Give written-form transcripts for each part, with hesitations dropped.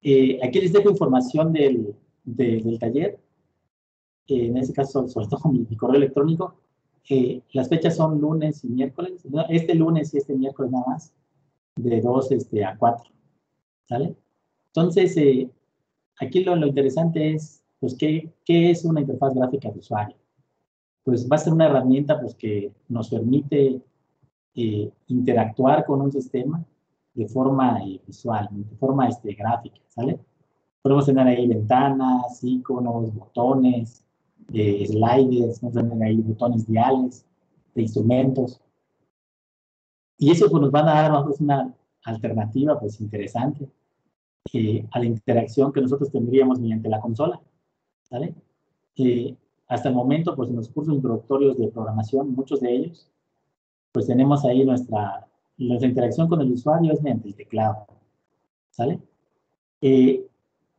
Aquí les dejo información del taller. En este caso, sobre todo mi correo electrónico. Las fechas son lunes y miércoles. ¿No? Este lunes y este miércoles nada más, de 2 a 4. ¿Sale? Entonces, aquí lo interesante es, pues, ¿qué es una interfaz gráfica de usuario? Pues va a ser una herramienta pues, que nos permite interactuar con un sistema de forma visual, de forma gráfica, ¿sale? Podemos tener ahí ventanas, iconos, botones, sliders, vamos a tener ahí botones diales de instrumentos. Y eso pues, nos van a dar a nosotros una alternativa pues interesante a la interacción que nosotros tendríamos mediante la consola, ¿sale? Hasta el momento, pues en los cursos introductorios de programación, muchos de ellos, pues tenemos ahí nuestra interacción con el usuario es mediante el teclado, ¿sale?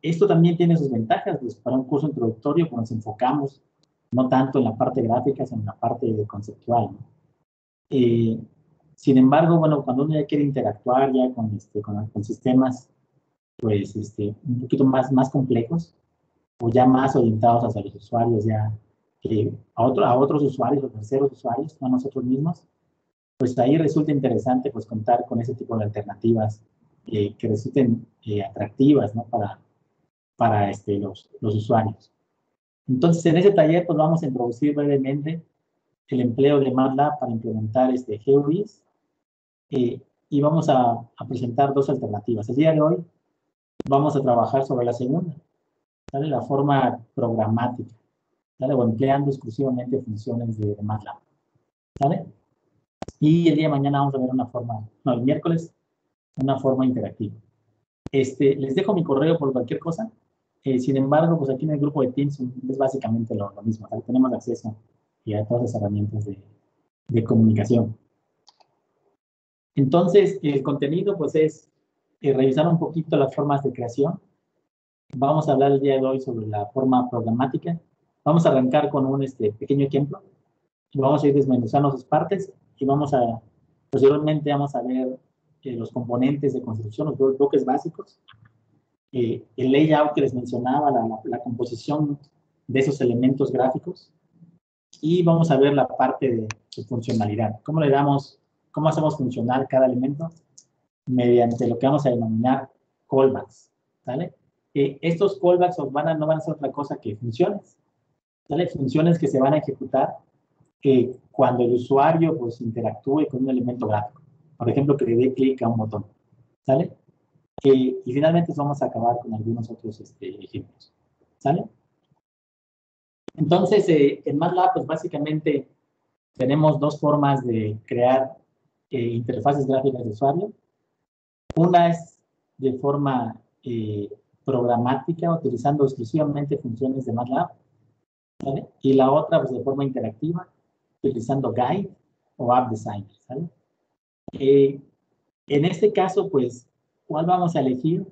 Esto también tiene sus ventajas, pues para un curso introductorio pues nos enfocamos no tanto en la parte gráfica, sino en la parte conceptual, ¿no? Sin embargo, bueno, cuando uno ya quiere interactuar ya con sistemas, pues, un poquito más complejos, o ya más orientados hacia los usuarios, ya a otros usuarios, o terceros usuarios, no a nosotros mismos, pues ahí resulta interesante pues contar con ese tipo de alternativas que resulten atractivas, ¿no? Para los usuarios. Entonces, en ese taller pues vamos a introducir brevemente el empleo de MATLAB para implementar GeoGebs y vamos a presentar dos alternativas. El día de hoy vamos a trabajar sobre la segunda, ¿sale? La forma programática, ¿sale? O empleando exclusivamente funciones de MATLAB, ¿sale? Y el día de mañana vamos a ver una forma, no, el miércoles, una forma interactiva. Les dejo mi correo por cualquier cosa. Sin embargo, pues aquí en el grupo de Teams es básicamente lo mismo, ¿sale? Tenemos acceso a todas las herramientas de comunicación. Entonces, el contenido pues es revisar un poquito las formas de creación. Vamos a hablar el día de hoy sobre la forma programática. Vamos a arrancar con un pequeño ejemplo. Vamos a ir desmenuzando sus partes y posteriormente vamos a ver los componentes de construcción, los bloques básicos, el layout que les mencionaba, la composición de esos elementos gráficos, y vamos a ver la parte de funcionalidad. ¿Cómo hacemos funcionar cada elemento? Mediante lo que vamos a denominar callbacks, ¿sale? Estos callbacks no van a ser otra cosa que funciones, ¿sale? Funciones que se van a ejecutar cuando el usuario pues interactúe con un elemento gráfico. Por ejemplo, que le dé clic a un botón, ¿sale? Y finalmente vamos a acabar con algunos otros ejemplos, ¿sale? Entonces, en MATLAB, pues básicamente tenemos dos formas de crear interfaces gráficas de usuario. Una es de forma programática, utilizando exclusivamente funciones de MATLAB, ¿sale? Y la otra, pues de forma interactiva, utilizando Guide o App Designer, ¿sale? En este caso, pues, ¿cuál vamos a elegir?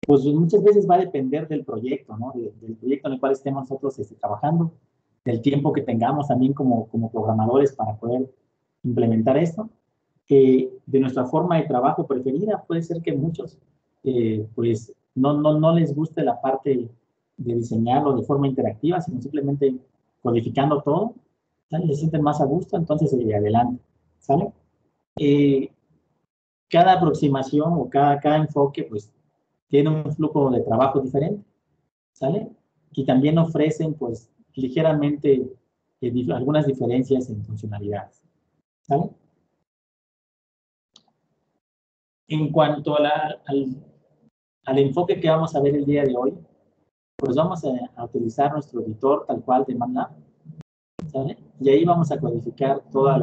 Pues muchas veces va a depender del proyecto, ¿no? Del proyecto en el cual estemos nosotros trabajando, del tiempo que tengamos también como programadores para poder implementar esto. De nuestra forma de trabajo preferida, puede ser que muchos, pues, no les guste la parte de diseñarlo de forma interactiva, sino simplemente codificando todo, ¿sale? Se sienten más a gusto, entonces adelante, ¿sale? Cada aproximación o cada enfoque, pues, tiene un flujo de trabajo diferente, ¿sale? Y también ofrecen, pues, ligeramente algunas diferencias en funcionalidades, ¿sale? En cuanto al enfoque que vamos a ver el día de hoy, pues vamos a utilizar nuestro editor tal cual de MATLAB, ¿sale? Y ahí vamos a codificar toda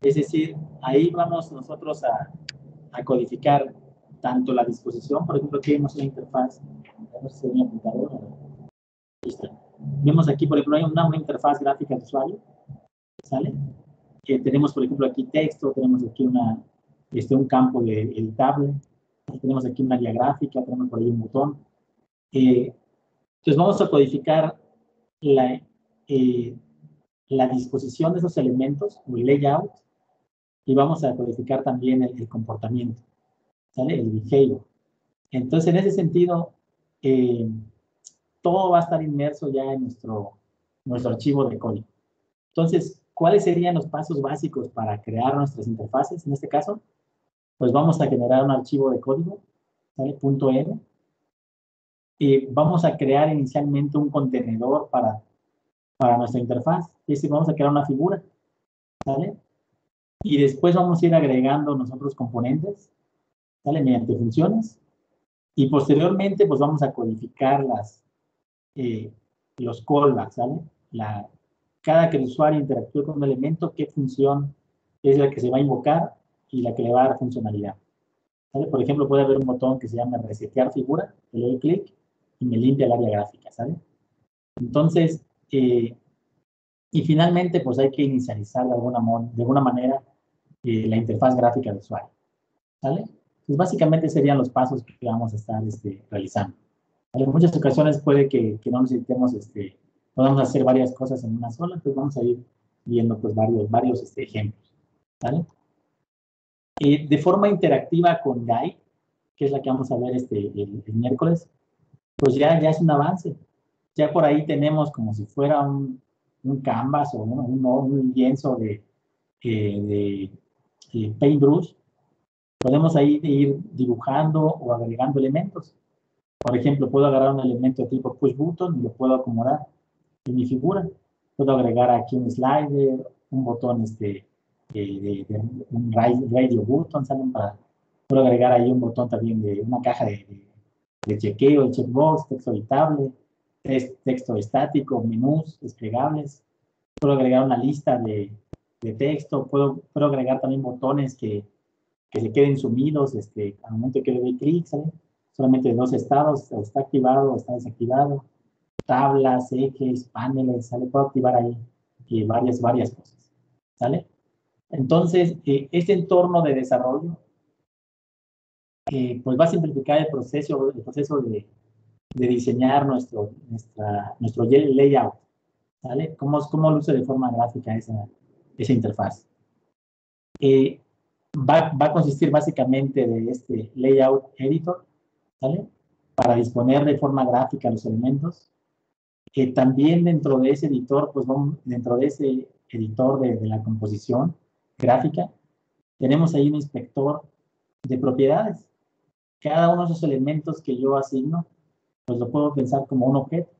es decir, ahí vamos nosotros a codificar tanto la disposición, por ejemplo, aquí vemos una interfaz, no sé si hay un apuntador, listo. Vemos aquí, por ejemplo, hay una interfaz gráfica de usuario, ¿sale? Que tenemos, por ejemplo, aquí texto, tenemos aquí un campo editable, tenemos aquí una guía gráfica, tenemos por ahí un botón. Entonces vamos a codificar la, eh, la disposición de esos elementos, o el layout, y vamos a codificar también el comportamiento, ¿sale? El behavior. Entonces, en ese sentido, eh, todo va a estar inmerso ya en nuestro archivo de código. Entonces, ¿cuáles serían los pasos básicos para crear nuestras interfaces? En este caso, pues vamos a generar un archivo de código, ¿vale? .m. Y vamos a crear inicialmente un contenedor para nuestra interfaz. Es decir, vamos a crear una figura, ¿vale? Y después vamos a ir agregando nosotros componentes, ¿vale? Mediante funciones. Y posteriormente, pues vamos a codificar eh, los callbacks, ¿vale? Cada que el usuario interactúe con un elemento, qué función es la que se va a invocar y la que le va a dar funcionalidad, ¿vale? Por ejemplo, puede haber un botón que se llama resetear figura, le doy clic y me limpia el área gráfica, ¿sale? Entonces, y finalmente, pues hay que inicializar de alguna manera la interfaz gráfica del usuario, ¿vale? Pues básicamente serían los pasos que vamos a estar realizando. En muchas ocasiones puede que no necesitemos, podamos hacer varias cosas en una sola, entonces vamos a ir viendo pues varios ejemplos, ¿vale? De forma interactiva con Guide, que es la que vamos a ver el miércoles, pues ya es un avance. Ya por ahí tenemos como si fuera un canvas o un lienzo de Paintbrush. Podemos ahí ir dibujando o agregando elementos. Por ejemplo, puedo agarrar un elemento de tipo push button y lo puedo acomodar en mi figura. Puedo agregar aquí un slider, un botón un radio button, ¿saben? Puedo agregar ahí un botón también de una caja de chequeo, de checkbox, texto editable, texto estático, menús desplegables. Puedo agregar una lista de texto, puedo agregar también botones que se queden sumidos al momento que le doy clic, ¿sale? Solamente de dos estados, o está activado o está desactivado, tablas, ejes, paneles, ¿sale? Puedo activar ahí varias cosas, ¿sale? Entonces, este entorno de desarrollo, pues va a simplificar el proceso de diseñar nuestro layout, ¿sale? ¿Cómo luce de forma gráfica esa interfaz? Eh, va a consistir básicamente de este layout editor, ¿sale? Para disponer de forma gráfica los elementos. También dentro de ese editor, pues dentro de ese editor de la composición gráfica, tenemos ahí un inspector de propiedades. Cada uno de esos elementos que yo asigno, pues lo puedo pensar como un objeto.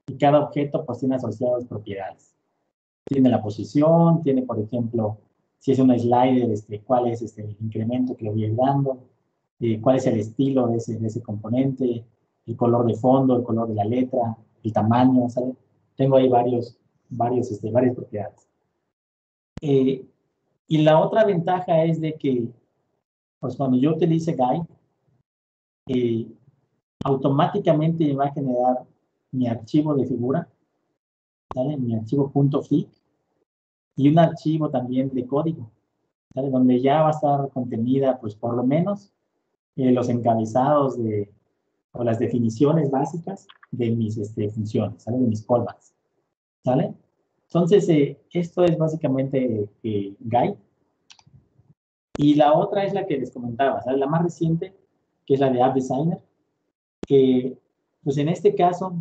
Y cada objeto pues tiene asociadas propiedades. Tiene la posición, tiene, por ejemplo, si es un slider, cuál es el incremento que le voy a ir dando, cuál es el estilo de ese componente, el color de fondo, el color de la letra, el tamaño, ¿sabes? Tengo ahí varias propiedades. Y la otra ventaja es de que, pues cuando yo utilice Guide, eh, automáticamente me va a generar mi archivo de figura, ¿sale? Mi archivo .fic y un archivo también de código, ¿sale? Donde ya va a estar contenida, pues por lo menos, los encabezados o las definiciones básicas de mis funciones, ¿sale? De mis callbacks, ¿sale? Entonces, esto es básicamente Guide. Y la otra es la que les comentaba, ¿sale? La más reciente, que es la de App Designer, que, pues en este caso,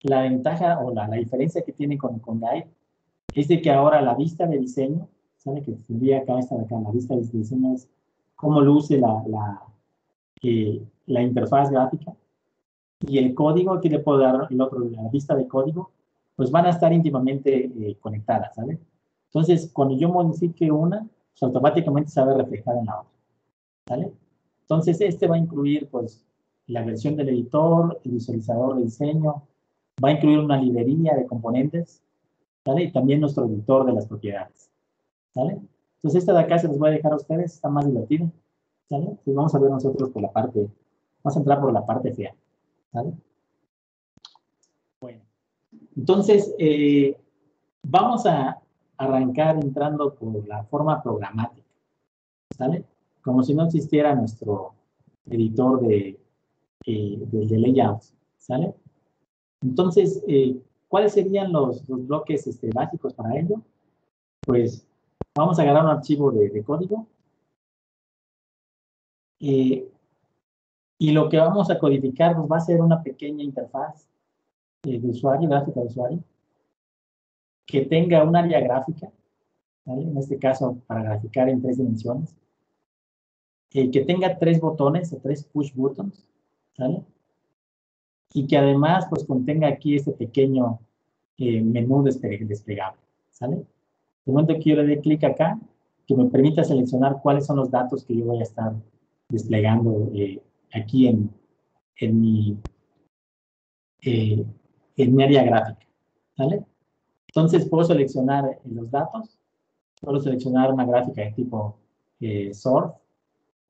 la ventaja o la diferencia que tiene con Guide es de que ahora la vista de diseño, ¿sale? Que tendría acá esta de acá, la vista de diseño es cómo luce la interfaz gráfica y el código, aquí le puedo dar la vista de código, pues van a estar íntimamente conectadas, ¿sale? Entonces, cuando yo modifique una, pues automáticamente se va a reflejar en la otra, ¿sale? Entonces, este va a incluir, pues, la versión del editor, el visualizador de diseño, va a incluir una librería de componentes, ¿sale? Y también nuestro editor de las propiedades, ¿sale? Entonces, esta de acá se los voy a dejar a ustedes, está más divertida, ¿sale? Pues vamos a ver nosotros vamos a entrar por la parte fea, ¿sale? Bueno, entonces, vamos a arrancar entrando por la forma programática, ¿sale? Como si no existiera nuestro editor de layouts, ¿sale? Entonces, ¿cuáles serían los bloques básicos para ello? Pues vamos a agarrar un archivo de código. Y lo que vamos a codificar pues, va a ser una pequeña interfaz de usuario, gráfica de usuario, que tenga un área gráfica, ¿vale? En este caso, para graficar en 3 dimensiones, que tenga 3 botones o 3 push buttons, ¿vale? Y que además pues contenga aquí este pequeño menú desplegable, ¿sale? De momento que yo le dé clic acá, que me permita seleccionar cuáles son los datos que yo voy a estar desplegando aquí en, mi, eh, en mi área gráfica, ¿vale? Entonces puedo seleccionar los datos, puedo seleccionar una gráfica de tipo Surf,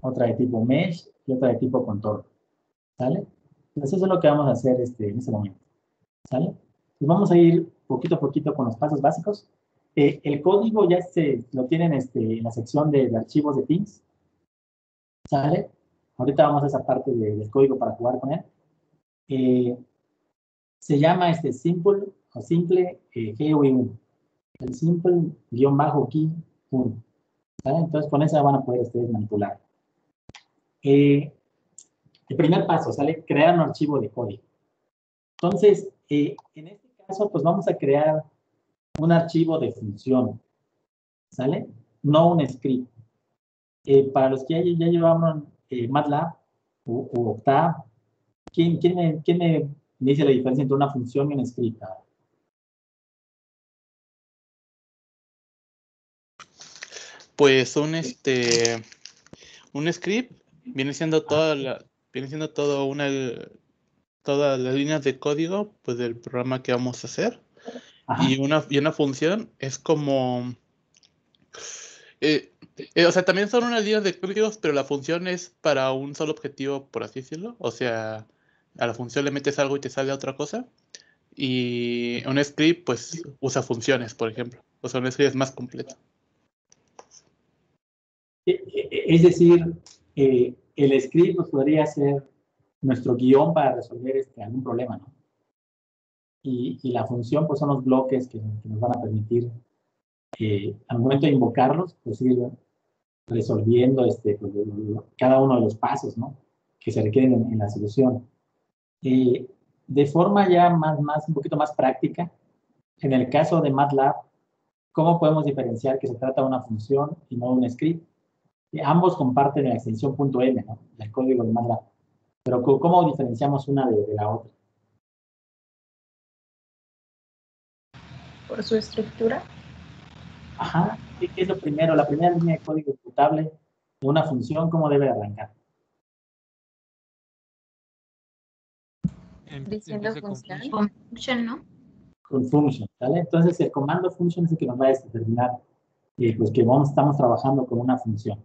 otra de tipo Mesh y otra de tipo Contour, ¿sale? Entonces eso es lo que vamos a hacer en este momento, ¿sale? Pues vamos a ir poquito a poquito con los pasos básicos. El código ya lo tienen en la sección de archivos de Teams, ¿sale? Ahorita vamos a esa parte del código para jugar con él. Se llama simple o simple GUI1. El simple-key1. ¿Vale? Entonces con eso van a poder ustedes manipular. El primer paso, ¿sale? Crear un archivo de código. Entonces, en este caso, pues vamos a crear un archivo de función, ¿sale? No un script. Para los que ya llevaron MATLAB o Octave, ¿quién me dice la diferencia entre una función y un script? Pues un script viene siendo todas las líneas de código pues del programa que vamos a hacer. Ajá. Y una función es como o sea, también son unas líneas de códigos, pero la función es para un solo objetivo, por así decirlo. O sea, a la función le metes algo y te sale otra cosa. Y un script, pues, usa funciones, por ejemplo. O sea, un script es más completo. Es decir, el script pues, podría ser nuestro guión para resolver algún problema, ¿no? Y la función pues son los bloques que nos van a permitir al momento de invocarlos, pues ir resolviendo pues, cada uno de los pasos, ¿no? Que se requieren en la solución. De forma ya un poquito más práctica, en el caso de MATLAB, ¿cómo podemos diferenciar que se trata de una función y no de un script? Ambos comparten la extensión .m, ¿no? El código de MATLAB. Pero ¿cómo diferenciamos una de la otra? Por su estructura. Ajá, ¿qué es lo primero? La primera línea de código ejecutable de una función, ¿cómo debe arrancar? Diciendo función. Function, ¿no? Con function, ¿vale? Entonces el comando function es el que nos va a determinar pues que estamos trabajando con una función,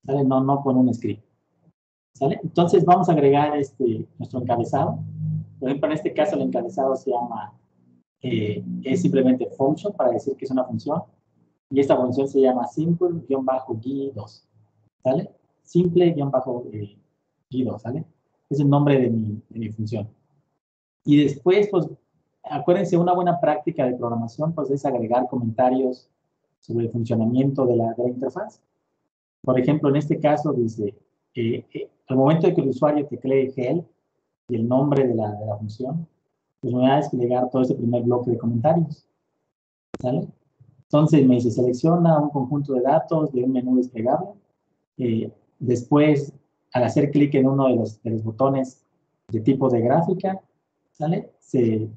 ¿vale? No con un script, ¿vale? Entonces vamos a agregar nuestro encabezado. Por ejemplo, en este caso el encabezado se llama, es simplemente function para decir que es una función. Y esta función se llama simple-gui2, ¿sale? Simple-gui2, ¿sale? Es el nombre de mi función. Y después, pues, acuérdense, una buena práctica de programación, pues, es agregar comentarios sobre el funcionamiento de la interfaz. Por ejemplo, en este caso, dice, al momento de que el usuario teclee help y el nombre de la función, pues me va a desplegar todo este primer bloque de comentarios, ¿sale? Entonces me dice, selecciona un conjunto de datos de un menú desplegable. Después, al hacer clic en uno de los botones de tipo de gráfica, ¿sale? Se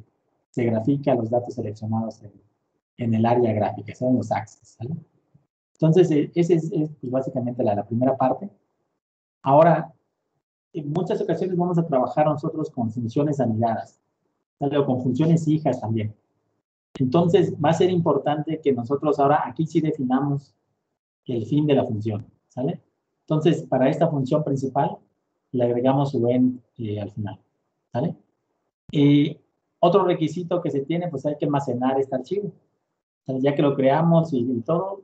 grafica los datos seleccionados en el área gráfica, en los axes, ¿sale? Entonces, esa es pues, básicamente la primera parte. Ahora, en muchas ocasiones vamos a trabajar nosotros con funciones anidadas, ¿sale? O con funciones hijas también. Entonces, va a ser importante que nosotros ahora aquí sí definamos el fin de la función, ¿sale? Entonces, para esta función principal, le agregamos su end al final, ¿sale? Otro requisito que se tiene, pues hay que almacenar este archivo. O sea, ya que lo creamos y todo,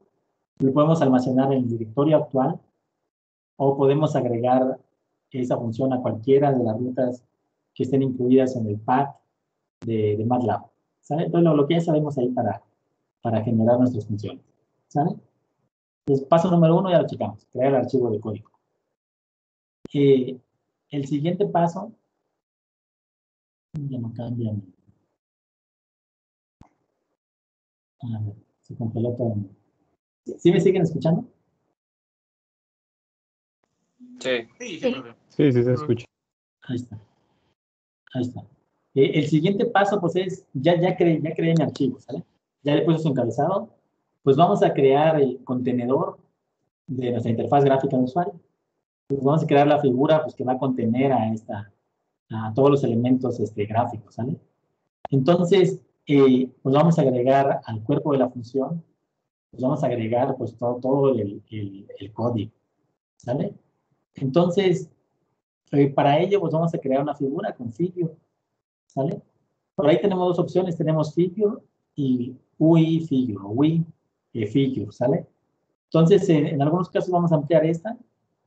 lo podemos almacenar en el directorio actual o podemos agregar esa función a cualquiera de las rutas que estén incluidas en el path de MATLAB, ¿sale? Entonces, lo que ya sabemos ahí para generar nuestras funciones, ¿sale? Entonces, paso número 1 ya lo checamos, crear el archivo de código. el siguiente paso, ya no cambia. A ver, se congeló todo. ¿Sí me siguen escuchando? Sí. Sí, Sí, se escucha. Ahí está. Ahí está. El siguiente paso, pues es, ya creé mi archivo, ¿sale? Ya le puse su encabezado. Pues vamos a crear el contenedor de nuestra interfaz gráfica de usuario. Pues vamos a crear la figura pues, que va a contener a todos los elementos gráficos, ¿sale? Entonces, pues vamos a agregar al cuerpo de la función, pues vamos a agregar pues todo el código, ¿sale? Entonces, para ello, pues vamos a crear una figura con figure, ¿sale? Por ahí tenemos dos opciones, tenemos figure y UI figure, UI figure, ¿sale? Entonces, en algunos casos vamos a ampliar esta,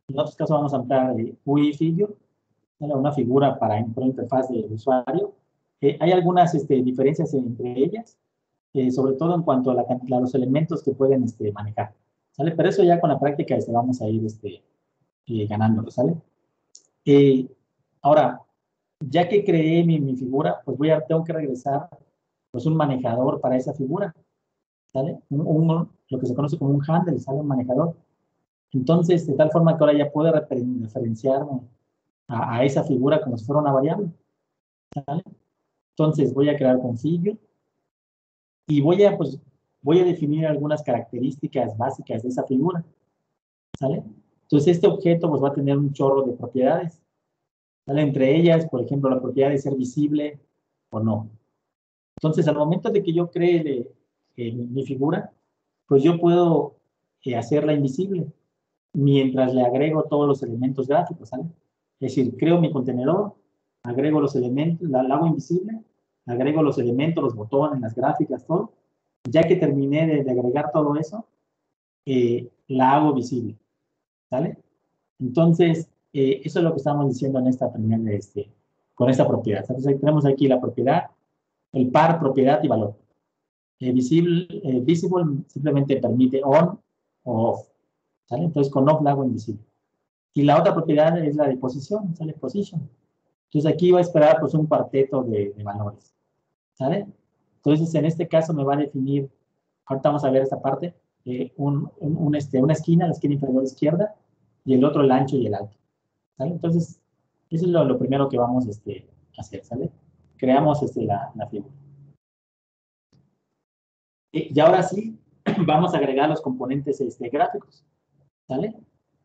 en otros casos vamos a ampliar UI figure, ¿vale? Una figura para una interfaz de usuario. Hay algunas diferencias entre ellas, sobre todo en cuanto a los elementos que pueden manejar, ¿sale? Pero eso ya con la práctica vamos a ir ganándolo, ¿sale? Ahora, ya que creé mi figura, pues tengo que regresar pues un manejador para esa figura, ¿sale? Lo que se conoce como un handle, ¿sale? Un manejador. Entonces, de tal forma que ahora ya puedo referenciarme a esa figura como si fuera una variable, ¿sale? Entonces, voy a crear configure y voy a definir algunas características básicas de esa figura, ¿sale? Entonces, este objeto pues va a tener un chorro de propiedades, ¿sale? Entre ellas, por ejemplo, la propiedad de ser visible o no. Entonces, al momento de que yo cree mi figura, pues yo puedo hacerla invisible mientras le agrego todos los elementos gráficos, ¿sale? Es decir, creo mi contenedor, agrego los elementos, la hago invisible, agrego los elementos, los botones, las gráficas, todo. Ya que terminé de agregar todo eso, la hago visible, ¿sale? Entonces, eso es lo que estamos diciendo en esta primera, con esta propiedad. Entonces, tenemos aquí la propiedad, el par, propiedad y valor. Visible simplemente permite on o off, ¿sale? Entonces, con off la hago invisible. Y la otra propiedad es la de posición, ¿sale? Position. Entonces, aquí va a esperar pues un cuarteto de valores, ¿sale? Entonces, en este caso me va a definir, ahorita vamos a ver esta parte, una esquina, la esquina inferior izquierda, y el otro el ancho y el alto, ¿sale? Entonces, eso es lo primero que vamos a hacer, ¿sale? Creamos la figura. Y ahora sí, vamos a agregar los componentes gráficos, ¿sale?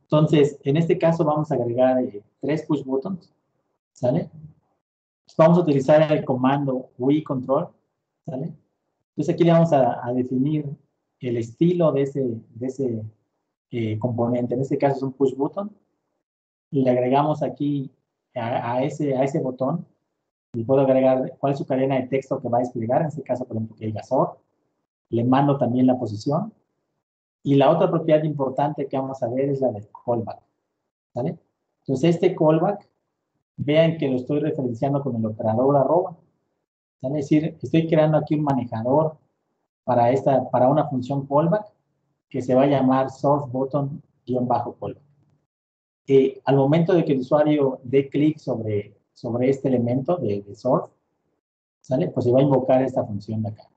Entonces, en este caso vamos a agregar 3 push buttons, ¿sale? Vamos a utilizar el comando UI control, ¿sale? Entonces aquí le vamos a definir el estilo de ese componente. En este caso es un push button. Y le agregamos aquí a ese botón. Y puedo agregar cuál es su cadena de texto que va a desplegar. En este caso, por ejemplo, que diga sort. Le mando también la posición. Y la otra propiedad importante que vamos a ver es la del callback, ¿sale? Entonces este callback, vean que lo estoy referenciando con el operador arroba. ¿Sale? Es decir, estoy creando aquí un manejador para una función callback que se va a llamar source button-callback. Al momento de que el usuario dé clic sobre este elemento de source, ¿sale? Pues se va a invocar esta función de acá,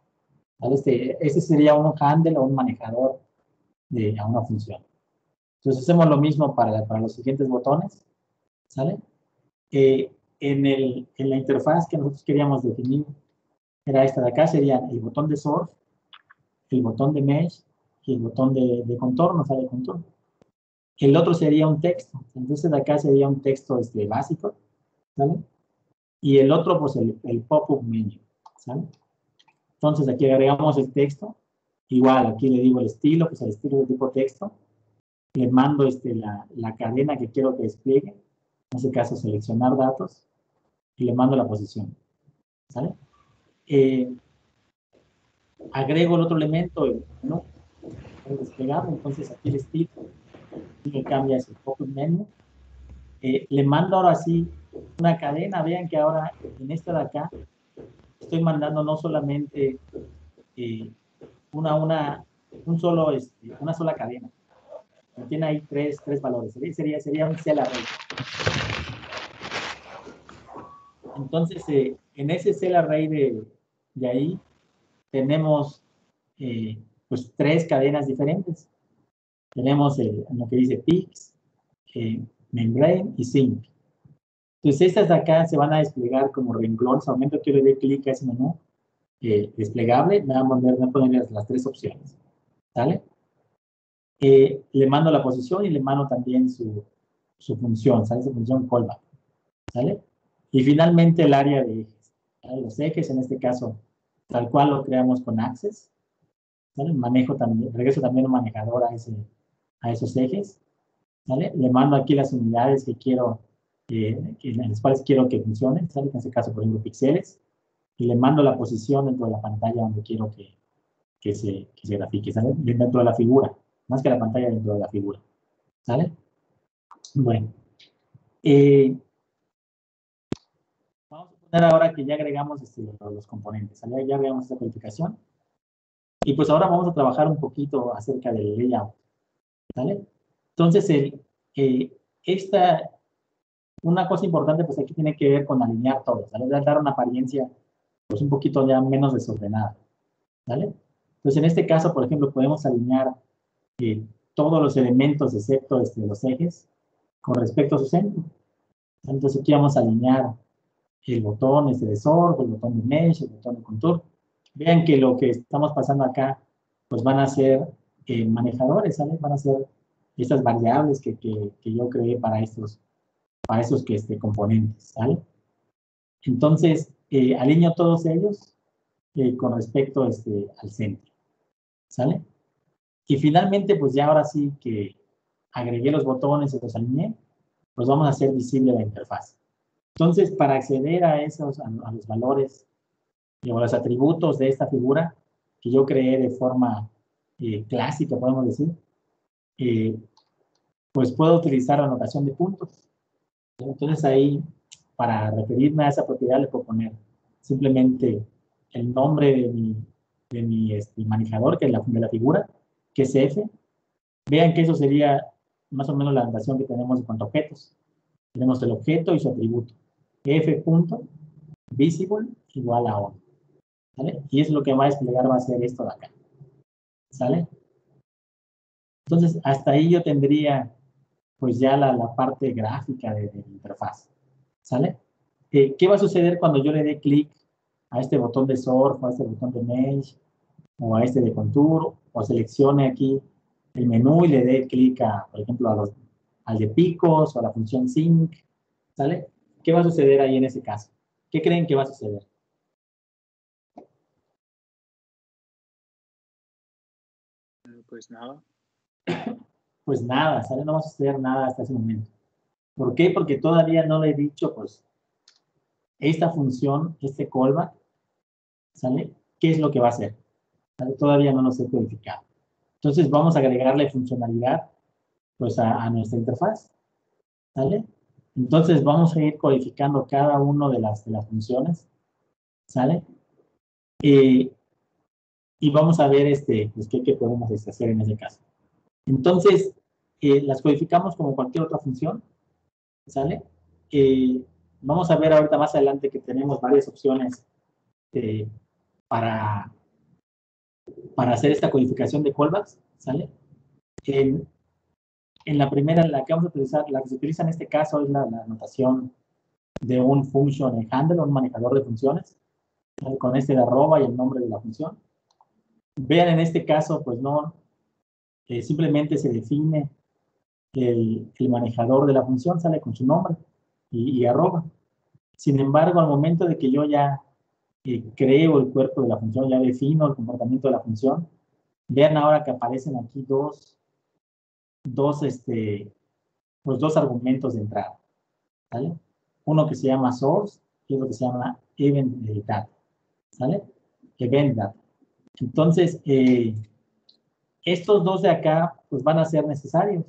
¿vale? Este sería un handle o un manejador a una función. Entonces hacemos lo mismo para los siguientes botones, ¿sale? En la interfaz que nosotros queríamos definir era esta de acá, serían el botón de source, el botón de mesh y el botón de contorno, ¿sale? Contorno. El otro sería un texto, entonces de acá sería un texto básico, ¿sale? Y el otro, pues el pop-up menu, ¿sale? Entonces aquí agregamos el texto, igual aquí le digo el estilo, pues el estilo de tipo texto, le mando la cadena que quiero que despliegue, en este caso seleccionar datos, y le mando la posición, ¿sale? Agrego el otro elemento, el menú, desplegado, entonces aquí el estilo, y le cambia ese pop-up menu. Le mando ahora sí una cadena, vean que ahora en esta de acá estoy mandando no solamente una sola cadena. Tiene ahí tres valores. Sería un cell array. Entonces, en ese cell array de ahí, tenemos pues 3 cadenas diferentes. Tenemos lo que dice peaks, membrane y sync. Entonces, estas de acá se van a desplegar como renglones. Al momento que yo le dé clic a ese menú desplegable, me va a poner las 3 opciones. ¿Sale? Le mando la posición y le mando también su función, ¿sale? Su función callback. ¿Sale? Y finalmente el área de ejes. ¿Sale? Los ejes, en este caso, tal cual lo creamos con Access. ¿Sale? Manejo también, regreso también un manejador a esos ejes. ¿Sale? Le mando aquí las unidades que quiero, en las cuales quiero que funcionen. ¿Sale? En este caso, por ejemplo, píxeles. Y le mando la posición dentro de la pantalla donde quiero que se grafique. ¿Sale? Dentro de la figura. Más que la pantalla, dentro de la figura. ¿Sale? Bueno. Vamos a poner ahora que ya agregamos los componentes. ¿Sale? Ya agregamos esta codificación. Y pues ahora vamos a trabajar un poquito acerca del layout. ¿Vale? Entonces, una cosa importante, pues aquí tiene que ver con alinear todo, ¿vale? Dar una apariencia, pues un poquito ya menos desordenada, ¿vale? Entonces, en este caso, por ejemplo, podemos alinear todos los elementos, excepto los ejes, con respecto a su centro. Entonces, aquí vamos a alinear el botón de sort, el botón de mesh, el botón de contour. Vean que lo que estamos pasando acá, pues van a ser manejadores, ¿sale? Van a ser estas variables que yo creé para esos componentes, ¿sale? Entonces, alineo todos ellos con respecto al centro, ¿sale? Y finalmente, pues ya ahora sí que agregué los botones y los alineé, pues vamos a hacer visible la interfaz. Entonces, para acceder a los valores o los atributos de esta figura que yo creé de forma clásica, podemos decir, pues puedo utilizar la notación de puntos. Entonces ahí, para referirme a esa propiedad, le puedo poner simplemente el nombre de mi manejador, que es de la figura, que es F. Vean que eso sería más o menos la notación que tenemos en cuanto a objetos. Tenemos el objeto y su atributo. F.visible igual a 1. ¿Sale? Y es lo que va a desplegar, va a ser esto de acá. ¿Sale? Entonces, hasta ahí yo tendría pues ya la parte gráfica de la interfaz. ¿Sale? ¿Qué va a suceder cuando yo le dé clic a este botón de sort, o a este botón de mesh, o a este de contour, o seleccione aquí el menú y le dé clic por ejemplo, al de picos o a la función sync? ¿Sale? ¿Qué va a suceder ahí en ese caso? ¿Qué creen que va a suceder? Pues nada. Pues nada, ¿sale? No va a suceder nada hasta ese momento. ¿Por qué? Porque todavía no le he dicho, pues, esta función, este callback, ¿sale? ¿Qué es lo que va a hacer? ¿Sale? Todavía no lo sé codificado. Entonces vamos a agregarle funcionalidad, pues, a nuestra interfaz, ¿sale? Entonces vamos a ir codificando cada una de las funciones, ¿sale? Y vamos a ver pues, qué podemos hacer en ese caso. Entonces, las codificamos como cualquier otra función, ¿sale? Vamos a ver ahorita más adelante que tenemos varias opciones para hacer esta codificación de callbacks, ¿sale? En la primera, la que vamos a utilizar, la que se utiliza en este caso es la notación de un function handler, un manejador de funciones, ¿sale? Con de arroba y el nombre de la función. Vean en este caso, pues no, simplemente se define el manejador de la función, sale con su nombre y arroba. Sin embargo, al momento de que yo ya creo el cuerpo de la función, ya defino el comportamiento de la función, vean ahora que aparecen aquí pues dos argumentos de entrada, ¿sale? Uno que se llama source y otro que se llama event data, ¿sale? Event data. Entonces, estos dos de acá, pues van a ser necesarios,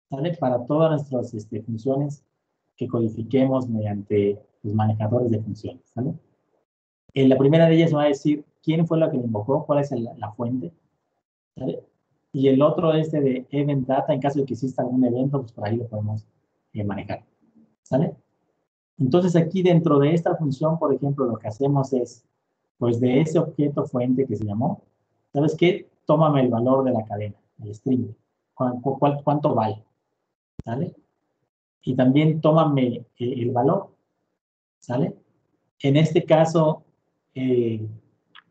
¿sale? Para todas nuestras funciones que codifiquemos mediante los manejadores de funciones, ¿sale? En la primera de ellas va a decir quién fue la que le invocó, cuál es la fuente, ¿sale? Y el otro de event data, en caso de que exista algún evento, pues por ahí lo podemos manejar, ¿sale? Entonces aquí dentro de esta función, por ejemplo, lo que hacemos es, pues de ese objeto fuente que se llamó, ¿sabes qué? Tómame el valor de la cadena, el string. ¿Cuánto vale? ¿Sale? Y también tómame el valor, ¿sale? En este caso,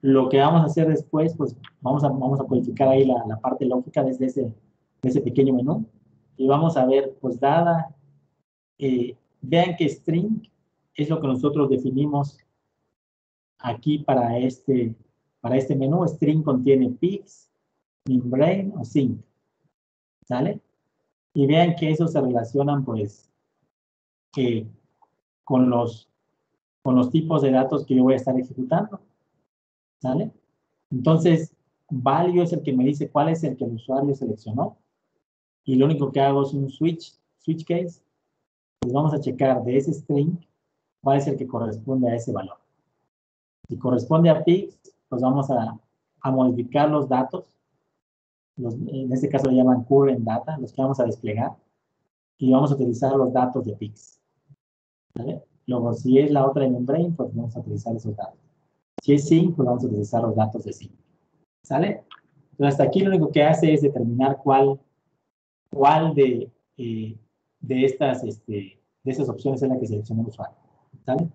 lo que vamos a hacer después, pues vamos a codificar ahí la parte lógica desde ese pequeño menú. Y vamos a ver, pues dada, vean que string es lo que nosotros definimos aquí para este menú. String contiene pix, membrane o sync, ¿sale? Y vean que esos se relacionan, pues, con los tipos de datos que yo voy a estar ejecutando, ¿sale? Entonces, value es el que me dice cuál es el que el usuario seleccionó, y lo único que hago es un switch case, pues vamos a checar de ese string cuál es el que corresponde a ese valor. Si corresponde a pix, pues vamos a modificar los datos, en este caso le llaman current data, los que vamos a desplegar, y vamos a utilizar los datos de pix, ¿vale? Luego, si es la otra de membrane, pues vamos a utilizar esos datos. Si es sync, pues vamos a utilizar los datos de sync, ¿sale? Entonces, hasta aquí lo único que hace es determinar cuál de esas opciones es la que selecciona el usuario, ¿sale?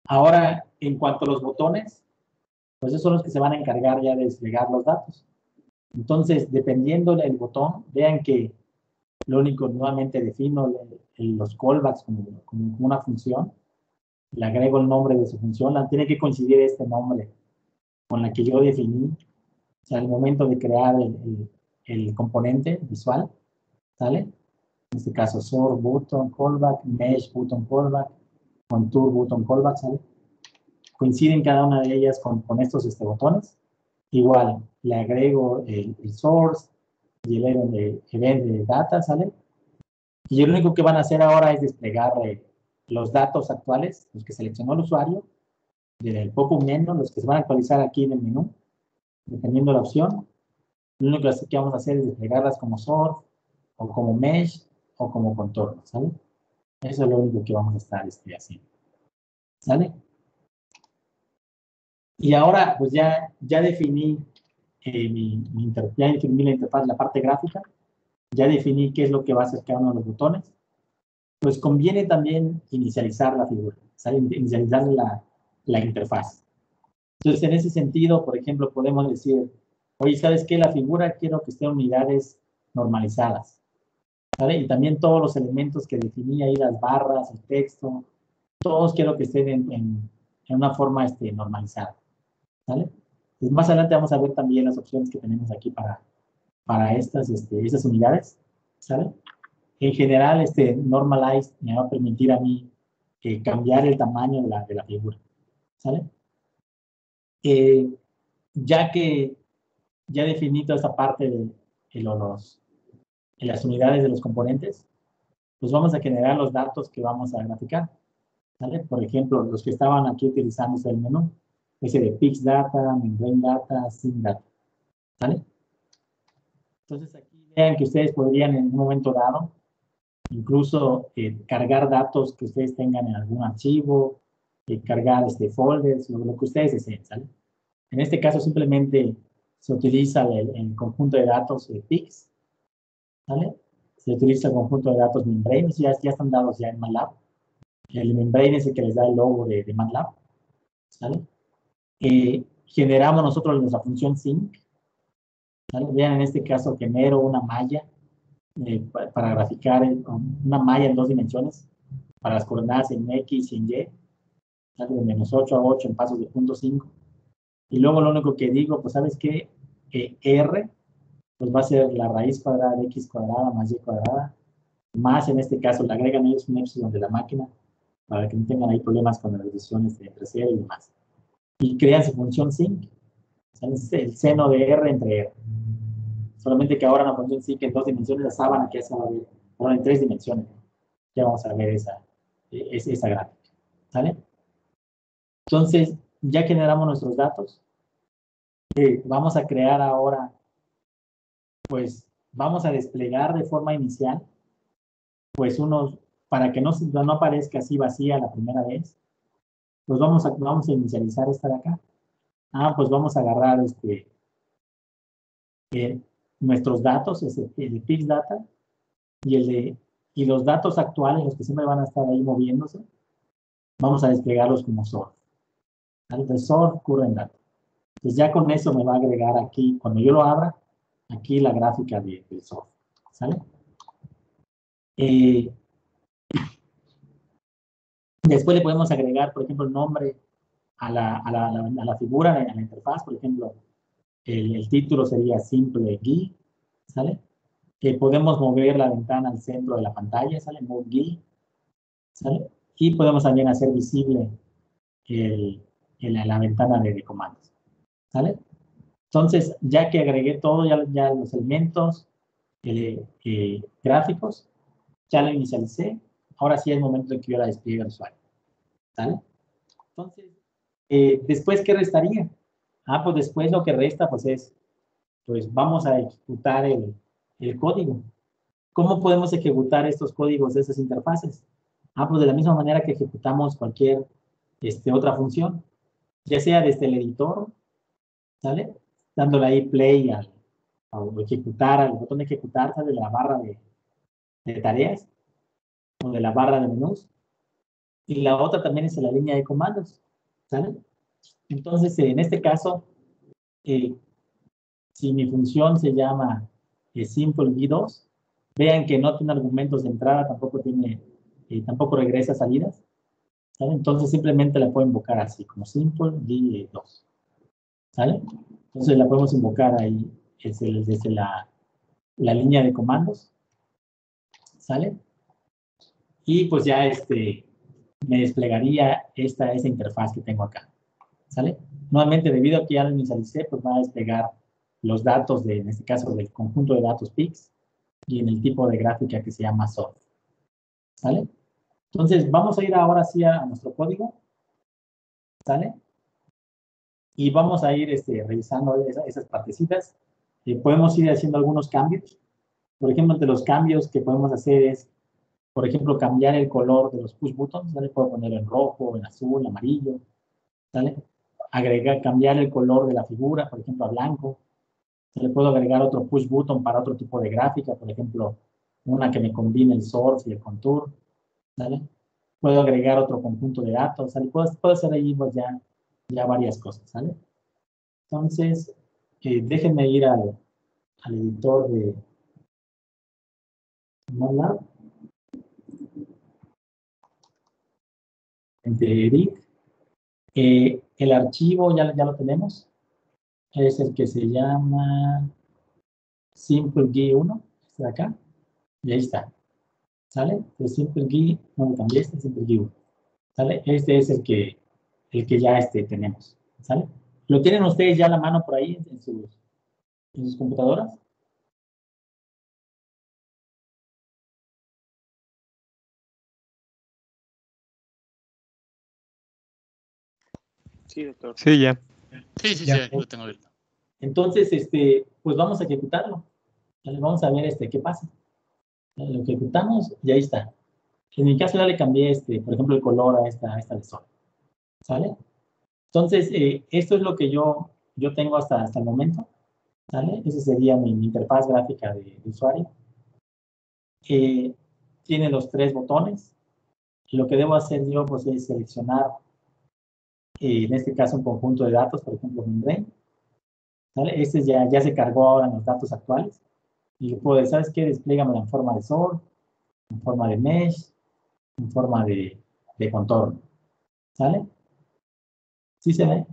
Ahora, en cuanto a los botones, pues esos son los que se van a encargar ya de desplegar los datos. Entonces, dependiendo del botón, vean que lo único, nuevamente defino los callbacks como una función, le agrego el nombre de su función, tiene que coincidir este nombre con la que yo definí, o sea, al momento de crear el componente visual, ¿sale? En este caso, source button callback, mesh button callback, contour button callback, ¿sale? Coinciden cada una de ellas con estos botones. Igual, le agrego el source y el event de data, ¿sale? Y lo único que van a hacer ahora es desplegar los datos actuales, los que seleccionó el usuario, del poco menos, los que se van a actualizar aquí en el menú, dependiendo de la opción. Lo único que vamos a hacer es desplegarlas como source, o como mesh, o como contorno, ¿sale? Eso es lo único que vamos a estar haciendo, ¿sale? Y ahora, pues ya definí ya definí la interfaz, la parte gráfica, ya definí qué es lo que va a hacer cada uno de los botones. Pues conviene también inicializar la figura, ¿sale? Inicializar la interfaz. Entonces, en ese sentido, por ejemplo, podemos decir, oye, ¿sabes qué? La figura quiero que esté en unidades normalizadas, ¿sale? Y también todos los elementos que definí ahí, las barras, el texto, todos quiero que estén en una forma normalizada, ¿sale? Pues más adelante vamos a ver también las opciones que tenemos aquí para estas unidades, ¿sale? En general, normalize me va a permitir a mí cambiar el tamaño de la figura, ¿sale? Ya que ya definí toda esta parte de las unidades de los componentes, pues vamos a generar los datos que vamos a graficar, ¿sale? Por ejemplo, los que estaban aquí utilizándose el menú, ese de Pix Data, Membrane Data, Sync Data, ¿sale? Entonces aquí vean que ustedes podrían en un momento dado incluso cargar datos que ustedes tengan en algún archivo, cargar folders, lo que ustedes deseen, ¿sale? En este caso simplemente se utiliza el conjunto de datos PIX, ¿sale? Se utiliza el conjunto de datos Membrane, ya están dados ya en MATLAB. El Membrane es el que les da el logo de MATLAB, ¿sale? Generamos nosotros nuestra función sync, ¿sale? Vean en este caso genero una malla para graficar una malla en 2 dimensiones para las coordenadas en X y en Y, ¿sale? De -8 a 8 en pasos de 0.5. Y luego lo único que digo, pues, ¿sabes qué? R, pues va a ser la raíz cuadrada de X cuadrada más Y cuadrada, más en este caso le agregan ellos un epsilon de la máquina para que no tengan ahí problemas con las divisiones entre 0 y demás. Y crean su función sync, es el seno de R entre R. Solamente que ahora la función sync en 2 dimensiones, la sábana que se va a ver ahora en 3 dimensiones. Ya vamos a ver esa gráfica, ¿sale? Entonces, ya generamos nuestros datos. Vamos a crear ahora, pues, vamos a desplegar de forma inicial, pues para que no aparezca así vacía la primera vez, pues vamos a inicializar esta de acá. Pues vamos a agarrar nuestros datos, el de PixData, y los datos actuales, los que siempre van a estar ahí moviéndose, vamos a desplegarlos como source. De source current data. Entonces ya con eso me va a agregar aquí, cuando yo lo abra, aquí la gráfica del source. ¿Sale? Después le podemos agregar, por ejemplo, el nombre a la figura, a la interfaz. Por ejemplo, el título sería simple GUI, ¿sale? Podemos mover la ventana al centro de la pantalla, ¿sale? Move GUI, ¿sale? Y podemos también hacer visible la ventana de comandos, ¿sale? Entonces, ya que agregué todo, ya los elementos gráficos, ya lo inicialicé, ahora sí es el momento de que yo la despliegue al usuario, ¿sale? Entonces, después, ¿qué restaría? Pues después lo que resta, pues vamos a ejecutar el código. ¿Cómo podemos ejecutar estos códigos de esas interfaces? Pues de la misma manera que ejecutamos cualquier otra función, ya sea desde el editor, ¿sale? Dándole ahí play o ejecutar, al botón de ejecutar, ¿sale? De la barra de tareas o de la barra de menús. Y la otra también es en la línea de comandos, ¿sale? Entonces, en este caso, si mi función se llama simple v2, vean que no tiene argumentos de entrada, tampoco regresa salidas, ¿sale? Entonces simplemente la puedo invocar así, como simple v2, ¿sale? Entonces la podemos invocar ahí desde la línea de comandos, ¿sale? Y pues ya me desplegaría esa interfaz que tengo acá, ¿sale? Nuevamente, debido a que ya lo inicialicé, pues va a desplegar los datos, en este caso, del conjunto de datos PIX y en el tipo de gráfica que se llama source, ¿sale? Entonces, vamos a ir ahora sí a nuestro código, ¿sale? Y vamos a ir revisando esas partecitas. Podemos ir haciendo algunos cambios. Por ejemplo, entre los cambios que podemos hacer es, por ejemplo, cambiar el color de los push buttons, ¿sale? Puedo poner en rojo, en azul, amarillo, ¿sale? Cambiar el color de la figura, por ejemplo, a blanco. Le puedo agregar otro push button para otro tipo de gráfica, por ejemplo, una que me combine el source y el contour, ¿sale? Puedo agregar otro conjunto de datos, ¿sale? Puedo hacer ahí pues, ya varias cosas, ¿sale? Entonces, déjenme ir al editor de MATLAB, de Edit. El archivo ya lo tenemos, es el que se llama SimpleGui1, este de acá, y ahí está, ¿sale? El SimpleGui, no me cambié, SimpleGui1, ¿sale? Este es el que ya tenemos, ¿sale? ¿Lo tienen ustedes ya a la mano por ahí en sus computadoras? Sí, doctor. Sí, ya. Sí, Ya. lo tengo abierto. Entonces, pues vamos a ejecutarlo. ¿Vale? Vamos a ver qué pasa. ¿Vale? Lo ejecutamos y ahí está. En mi caso ya le cambié, por ejemplo, el color a esta de sol. ¿Sale? Entonces, esto es lo que yo tengo hasta el momento. ¿Sale? Esa sería mi interfaz gráfica de usuario. Tiene los 3 botones. Lo que debo hacer yo, pues, es seleccionar, en este caso, un conjunto de datos, por ejemplo, membrane. ¿Sale? Ya se cargó ahora en los datos actuales. Y le puedo decir, ¿sabes qué? Desplégame en forma de source, en forma de mesh, en forma de contorno. ¿Sale? ¿Sí se ve?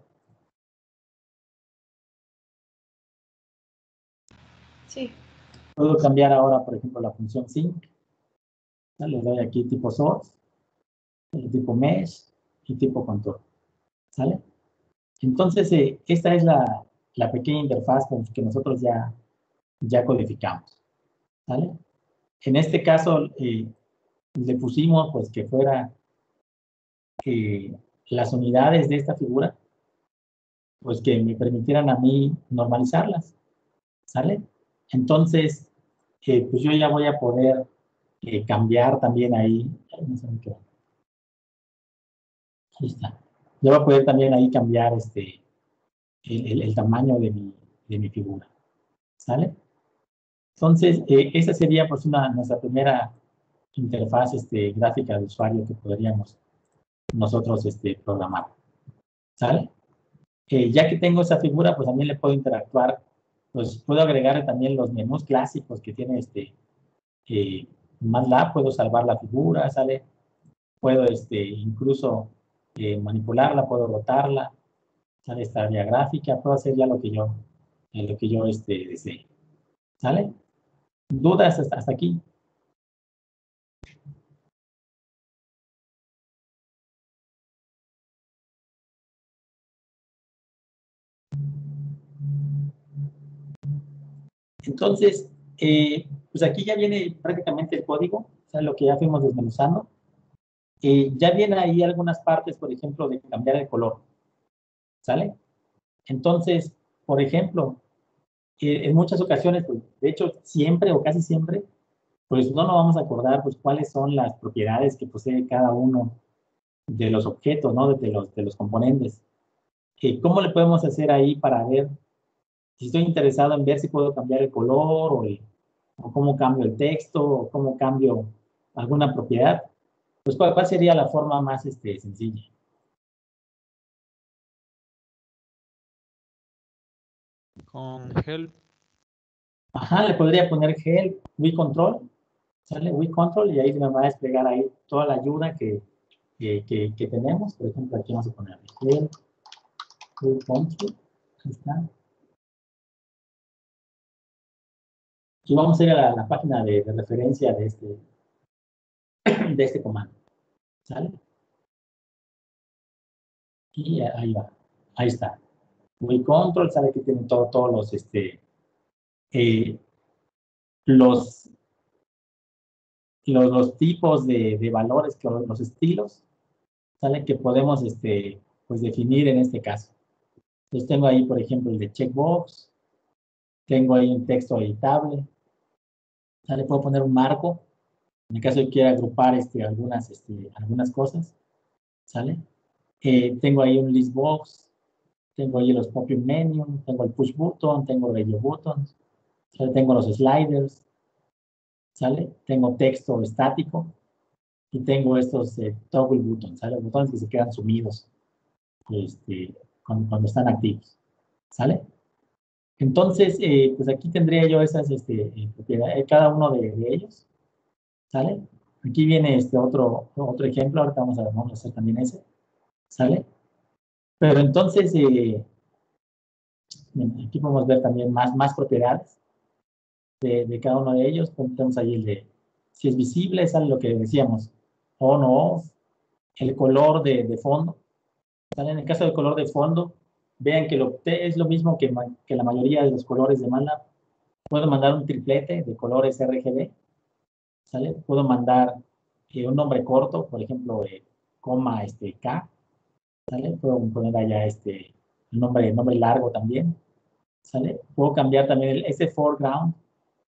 Sí. Puedo cambiar ahora, por ejemplo, la función sync. ¿Sale? Le doy aquí tipo source, el tipo mesh y tipo contorno. ¿Sale? Entonces, esta es la pequeña interfaz que nosotros ya codificamos. ¿Sale? En este caso, le pusimos pues que fuera las unidades de esta figura, pues que me permitieran a mí normalizarlas, ¿sale? Entonces, pues yo ya voy a poder cambiar también ahí. Ay, no sé dónde quedó. Ahí está. Yo voy a poder también ahí cambiar el tamaño de mi figura. ¿Sale? Entonces, esa sería pues nuestra primera interfaz gráfica de usuario que podríamos nosotros programar. ¿Sale? Ya que tengo esa figura, pues también le puedo interactuar, pues puedo agregarle también los menús clásicos que tiene MATLAB, puedo salvar la figura, ¿sale? Puedo incluso manipularla, puedo rotarla, ¿sale? Esta área gráfica, puedo hacer ya lo que yo desee. ¿Sale? ¿Dudas hasta aquí? Entonces, pues aquí ya viene prácticamente el código, o sea, lo que ya fuimos desmenuzando. Ya viene ahí algunas partes, por ejemplo, de cambiar el color, ¿sale? Entonces, por ejemplo, en muchas ocasiones, pues, de hecho, siempre o casi siempre, pues no nos vamos a acordar pues cuáles son las propiedades que posee cada uno de los objetos, ¿no? De los componentes. ¿Cómo le podemos hacer ahí para ver si estoy interesado en ver si puedo cambiar el color o cómo cambio el texto o cómo cambio alguna propiedad? Pues, ¿cuál sería la forma más sencilla? Con help. Ajá, le podría poner help, WeControl, ¿sale? WeControl y ahí me va a desplegar ahí toda la ayuda que tenemos. Por ejemplo, aquí vamos a poner help, WeControl, ahí está. Y vamos a ir a la página de referencia de este comando, ¿sale? Y ahí va, ahí está. WeControl, sabe que tiene todos los, los tipos de valores, los estilos, ¿sale? Que podemos pues definir en este caso. Entonces tengo ahí, por ejemplo, el de checkbox, tengo ahí un texto editable, ¿sale? Puedo poner un marco, en el caso de que quiera agrupar algunas cosas, ¿sale? Tengo ahí un list box, tengo ahí los pop-up menu, tengo el push button, tengo radio buttons, ¿sale? Tengo los sliders, ¿sale? Tengo texto estático y tengo estos toggle buttons, ¿sale? Botones que se quedan sumidos cuando están activos, ¿sale? Entonces, pues aquí tendría yo esas propiedades, cada uno de ellos, ¿sale? Aquí viene otro ejemplo, ahorita vamos a hacer también ese, ¿sale? Pero entonces, aquí podemos ver también más propiedades de cada uno de ellos. Tenemos ahí el de, si es visible, sale lo que decíamos, on o off, el color de fondo, ¿sale? En el caso del color de fondo, vean que es lo mismo que la mayoría de los colores de MATLAB. Puedo mandar un triplete de colores RGB, ¿sale? Puedo mandar un nombre corto, por ejemplo, coma K, ¿sale? Puedo poner allá el nombre largo también, ¿sale? Puedo cambiar también ese foreground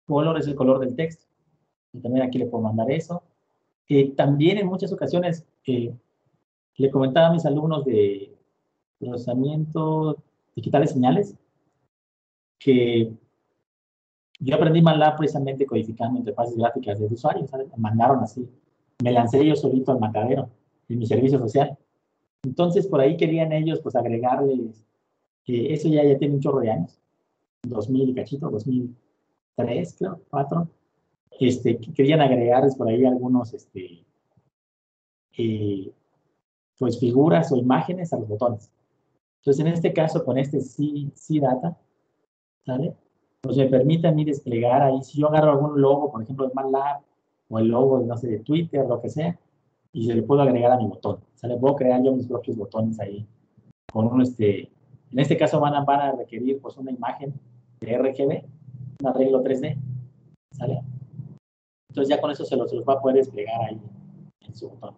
color, es el color del texto, y también aquí le puedo mandar eso. También en muchas ocasiones le comentaba a mis alumnos de procesamiento digital de señales que yo aprendí MATLAB precisamente codificando interfaces gráficas de usuarios, ¿sabes? Me mandaron así. Me lancé yo solito al matadero en mi servicio social. Entonces, por ahí querían ellos, pues, agregarles, que eso ya tiene un chorro de años, 2000 y cachito, 2003, creo, 4. Querían agregarles por ahí algunos, pues, figuras o imágenes a los botones. Entonces, en este caso, con sí data, ¿sale? Pues me permite a mí desplegar ahí, si yo agarro algún logo, por ejemplo, de MATLAB, o el logo, no sé, de Twitter, lo que sea, y se le puedo agregar a mi botón. O sea, le puedo crear yo mis propios botones ahí, con en este caso van a requerir pues una imagen de RGB, un arreglo 3D, ¿sale? Entonces ya con eso se los va a poder desplegar ahí en su botón.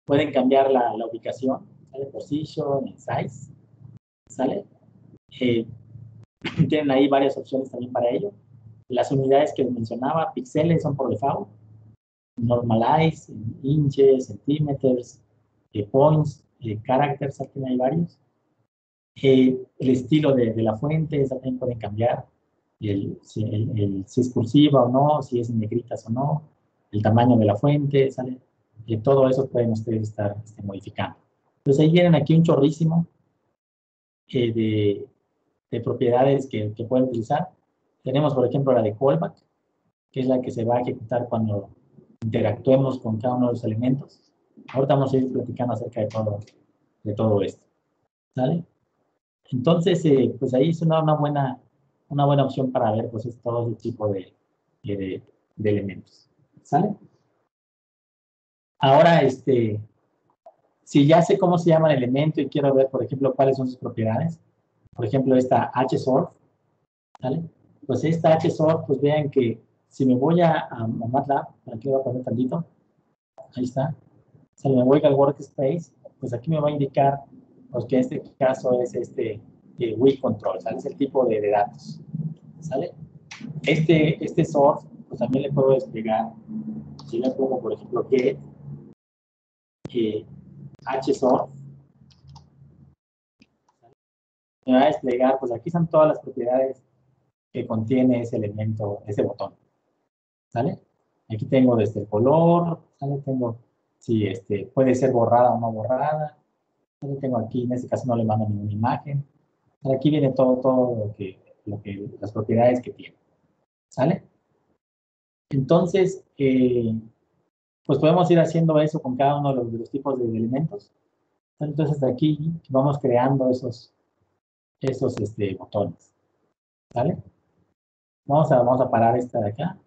Pueden cambiar la ubicación, ¿sale? Position, size, ¿sale? Tienen ahí varias opciones también para ello. Las unidades que les mencionaba, píxeles son por default, normalize, inches, centímetros, points, characters, aquí hay varios. El estilo de la fuente, también pueden cambiar, si es cursiva o no, si es en negritas o no, el tamaño de la fuente, ¿sale? Todo eso pueden ustedes estar modificando. Entonces ahí vienen aquí un chorrísimo de propiedades que pueden utilizar. Tenemos, por ejemplo, la de callback, que es la que se va a ejecutar cuando interactuemos con cada uno de los elementos. Ahorita vamos a ir platicando acerca de todo esto. ¿Sale? Entonces, pues ahí es una buena opción para ver pues, todo ese tipo de elementos. ¿Sale? Ahora, si ya sé cómo se llama el elemento y quiero ver, por ejemplo, cuáles son sus propiedades, por ejemplo, esta hsort, ¿vale? Pues esta hsort, pues vean que si me voy a MATLAB, aquí le voy a poner tantito, ahí está, si me voy al workspace, pues aquí me va a indicar, pues que en este caso es weak control, ¿sale? Es el tipo de datos, ¿sale? Este sort, pues también le puedo desplegar, si le pongo, por ejemplo, get, hsort, me va a desplegar, pues aquí están todas las propiedades que contiene ese elemento, ese botón, ¿sale? Aquí tengo desde el color, ¿sale? Tengo, si puede ser borrada o no borrada, ¿sale? Tengo aquí, en este caso no le mando ninguna imagen, ¿sale? Aquí viene todo las propiedades que tiene, ¿sale? Entonces, pues podemos ir haciendo eso con cada uno de los tipos de elementos. Entonces, hasta aquí vamos creando esos botones, ¿vale? Vamos a parar esta de acá.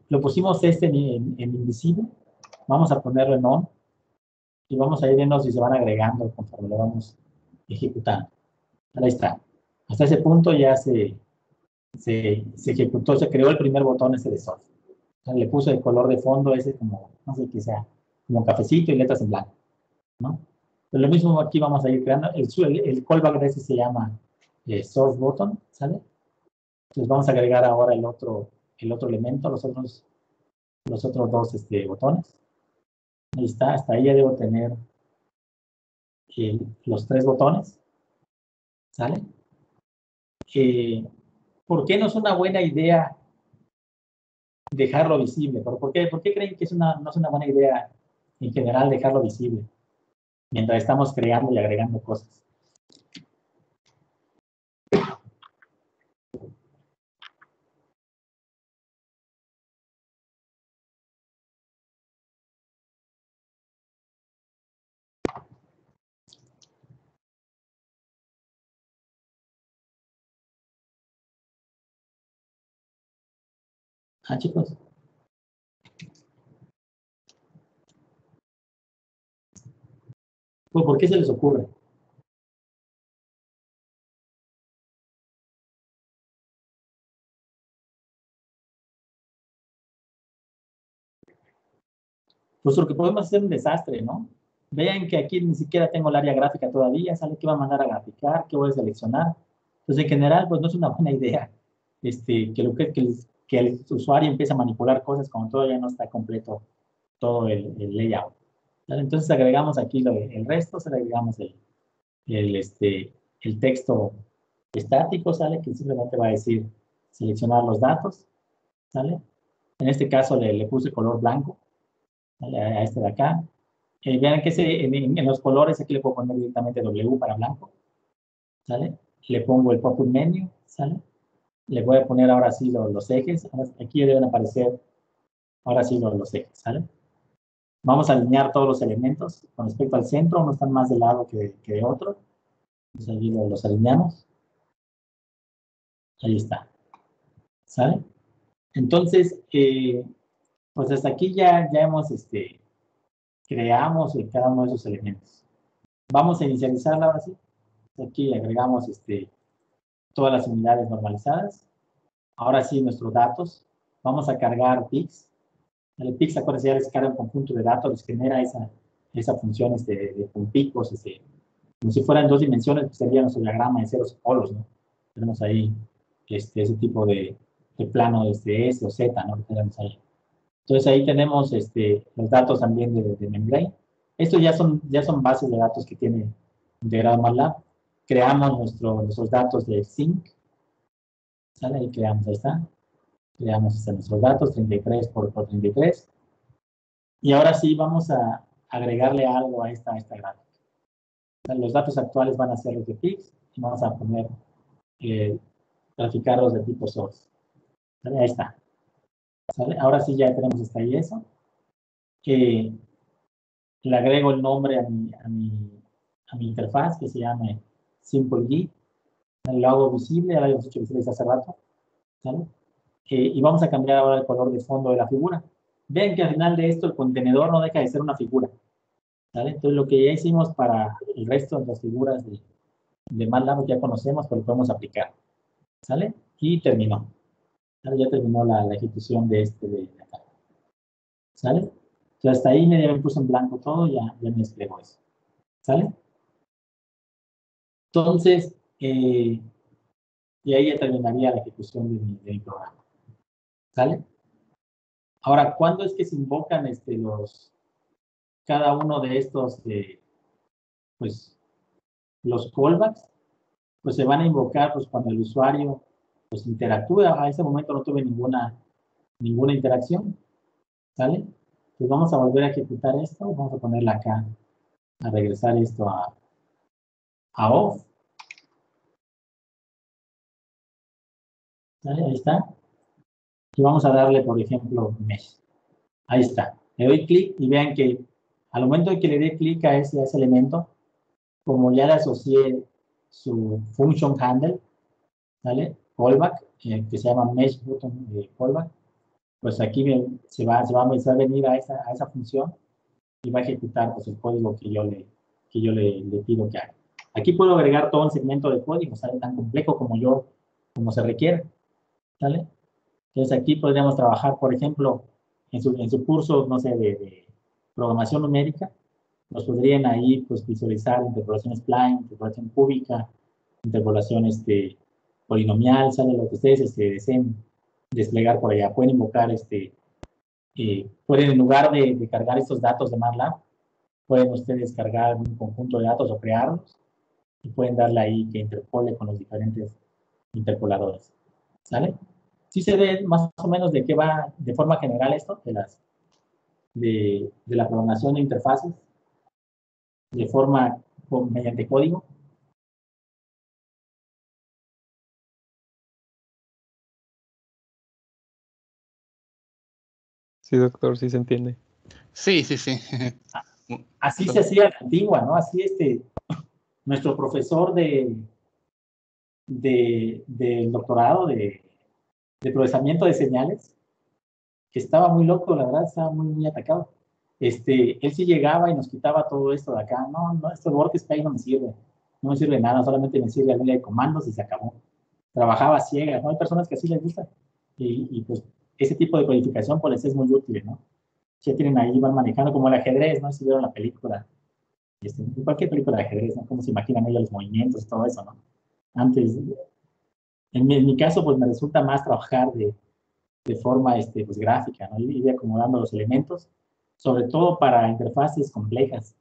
Lo pusimos en invisible. Vamos a ponerlo en on. Y vamos a ir viendo si se van agregando conforme lo vamos ejecutando. Ahí está. Hasta ese punto ya se ejecutó, se creó el primer botón ese de soft. Le puse el color de fondo ese como, no sé qué sea, como cafecito y letras en blanco, ¿no? Pero lo mismo aquí vamos a ir creando. El callback de ese se llama source button, ¿sale? Entonces vamos a agregar ahora el otro elemento, los otros dos botones. Ahí está, hasta ahí ya debo tener los 3 botones, ¿sale? ¿Por qué no es una buena idea dejarlo visible? ¿Por qué creen que no es una buena idea en general dejarlo visible mientras estamos creando y agregando cosas? Chicos. Pues, ¿por qué se les ocurre? Pues porque podemos hacer un desastre, ¿no? Vean que aquí ni siquiera tengo el área gráfica todavía, sale que va a mandar a graficar, que voy a seleccionar. Entonces, en general, pues no es una buena idea que el usuario empiece a manipular cosas cuando todavía no está completo todo el layout. ¿Vale? Entonces, agregamos aquí el resto, se le agregamos el texto estático, ¿sale? Que simplemente va a decir seleccionar los datos, ¿sale? En este caso le puse color blanco, ¿vale? A este de acá. Vean que en los colores aquí le puedo poner directamente W para blanco, ¿sale? Le pongo el pop-up menu, ¿sale? Le voy a poner ahora sí los ejes. Aquí deben aparecer ahora sí los ejes, ¿sale? Vamos a alinear todos los elementos con respecto al centro, unos están más de lado que de otro. Entonces allí los alineamos. Ahí está, ¿sale? Entonces, pues hasta aquí ya hemos, creamos cada uno de esos elementos. Vamos a inicializarla ahora sí. Aquí agregamos todas las unidades normalizadas. Ahora sí, nuestros datos. Vamos a cargar PIX. El PIX, acuérdense, ya les carga un conjunto de datos, les genera esa función con picos, como si fueran 2 dimensiones, pues sería nuestro diagrama de ceros y polos, ¿no? Tenemos ahí ese tipo de plano desde S o Z, ¿no? Que tenemos ahí. Entonces ahí tenemos los datos también de membrane. Estos ya son bases de datos que tiene integrado MATLAB. Creamos nuestros datos de sync. ¿Sale? Ahí creamos, ahí está. Creamos nuestros datos, 33 por 33. Y ahora sí vamos a agregarle algo a esta gráfica. O sea, los datos actuales van a ser los de PIX y vamos a poner, graficarlos de tipo source. ¿Sale? Ahí está. ¿Sale? Ahora sí ya tenemos hasta ahí eso. Le agrego el nombre a mi interfaz que se llame SimpleGui. Lo hago visible, ya lo habíamos hecho visible hace rato. ¿Sale? Y vamos a cambiar ahora el color de fondo de la figura. Ven que al final de esto el contenedor no deja de ser una figura. ¿Sale? Entonces lo que ya hicimos para el resto de las figuras de MATLAB ya conocemos, pero lo podemos aplicar. ¿Sale? Y terminó. ¿Sale? Ya terminó la ejecución de acá. ¿Sale? Entonces hasta ahí me puso en blanco todo, ya me desplegó eso. ¿Sale? Entonces, y ahí ya terminaría la ejecución de mi programa. ¿Sale? Ahora, ¿cuándo es que se invocan cada uno de estos, pues, los callbacks? Pues se van a invocar pues, cuando el usuario pues, interactúe. A ese momento no tuve ninguna interacción. ¿Sale? Entonces vamos a volver a ejecutar esto. Vamos a ponerla acá, a regresar esto a off. ¿Sale? Ahí está. Y vamos a darle, por ejemplo, mesh. Ahí está. Le doy clic y vean que al momento de que le dé clic a ese elemento, como ya le asocié su function handle, ¿sale? Callback, que se llama mesh button callback, pues aquí se va a venir a esa función y va a ejecutar pues, el código que yo le pido que haga. Aquí puedo agregar todo un segmento de código, ¿sale? Tan complejo como se requiere, ¿sale? Entonces aquí podríamos trabajar, por ejemplo, en su curso, no sé, de programación numérica, nos podrían ahí pues, visualizar interpolación spline, interpolación cúbica, interpolación polinomial, ¿sale? Lo que ustedes deseen desplegar por allá. Pueden invocar, pueden en lugar de cargar estos datos de MATLAB, pueden ustedes cargar un conjunto de datos o crearlos y pueden darle ahí que interpole con los diferentes interpoladores. ¿Sale? Sí se ve más o menos de qué va de forma general esto, de la programación de interfaces, de forma mediante código. Sí, doctor, sí se entiende. Sí, sí, sí. Así se hacía la antigua, ¿no? Así nuestro profesor del doctorado de procesamiento de señales, que estaba muy loco, la verdad, estaba muy atacado. Él sí llegaba y nos quitaba todo esto de acá. No, esto de Workspace no me sirve. No me sirve nada, solamente me sirve la línea de comandos y se acabó. Trabajaba ciega, ¿no? Hay personas que así les gusta. Y pues ese tipo de codificación pues les es muy útil, ¿no? Ya tienen ahí, van manejando como el ajedrez, ¿no? Si vieron la película, cualquier película de ajedrez, ¿no? Cómo se imaginan ellos los movimientos y todo eso, ¿no? Antes, en mi caso, pues me resulta más trabajar de forma pues, gráfica, ¿no? Ir acomodando los elementos, sobre todo para interfaces complejas,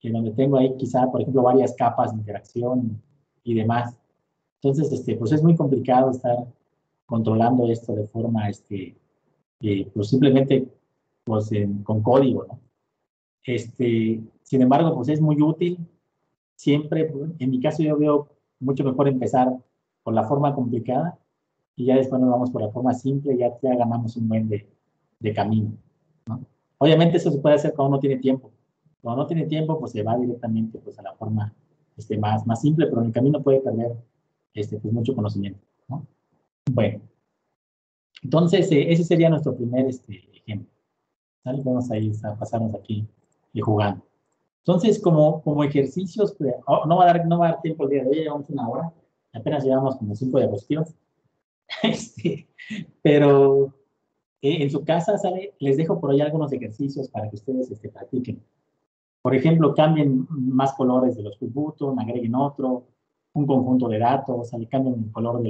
en donde tengo ahí quizá, por ejemplo, varias capas de interacción y demás. Entonces, pues es muy complicado estar controlando esto de forma, pues simplemente pues, con código, ¿no? Sin embargo, pues es muy útil. Siempre, pues, en mi caso yo veo mucho mejor empezar por la forma complicada y ya después nos vamos por la forma simple y ya ganamos un buen de camino, ¿no? Obviamente eso se puede hacer cuando uno tiene tiempo. Cuando no tiene tiempo, pues se va directamente pues, a la forma más simple, pero en el camino puede perder pues, mucho conocimiento, ¿no? Bueno, entonces ese sería nuestro primer ejemplo. ¿Sale? Vamos a ir a pasarnos aquí y jugando. Entonces, como ejercicios, pues, no va a dar tiempo el día de hoy, llevamos una hora, apenas llevamos como 5 diapositivas. Pero en su casa, ¿sale? Les dejo por ahí algunos ejercicios para que ustedes practiquen. Por ejemplo, cambien más colores de los QButton, agreguen otro, un conjunto de datos, ¿sale? Cambien el color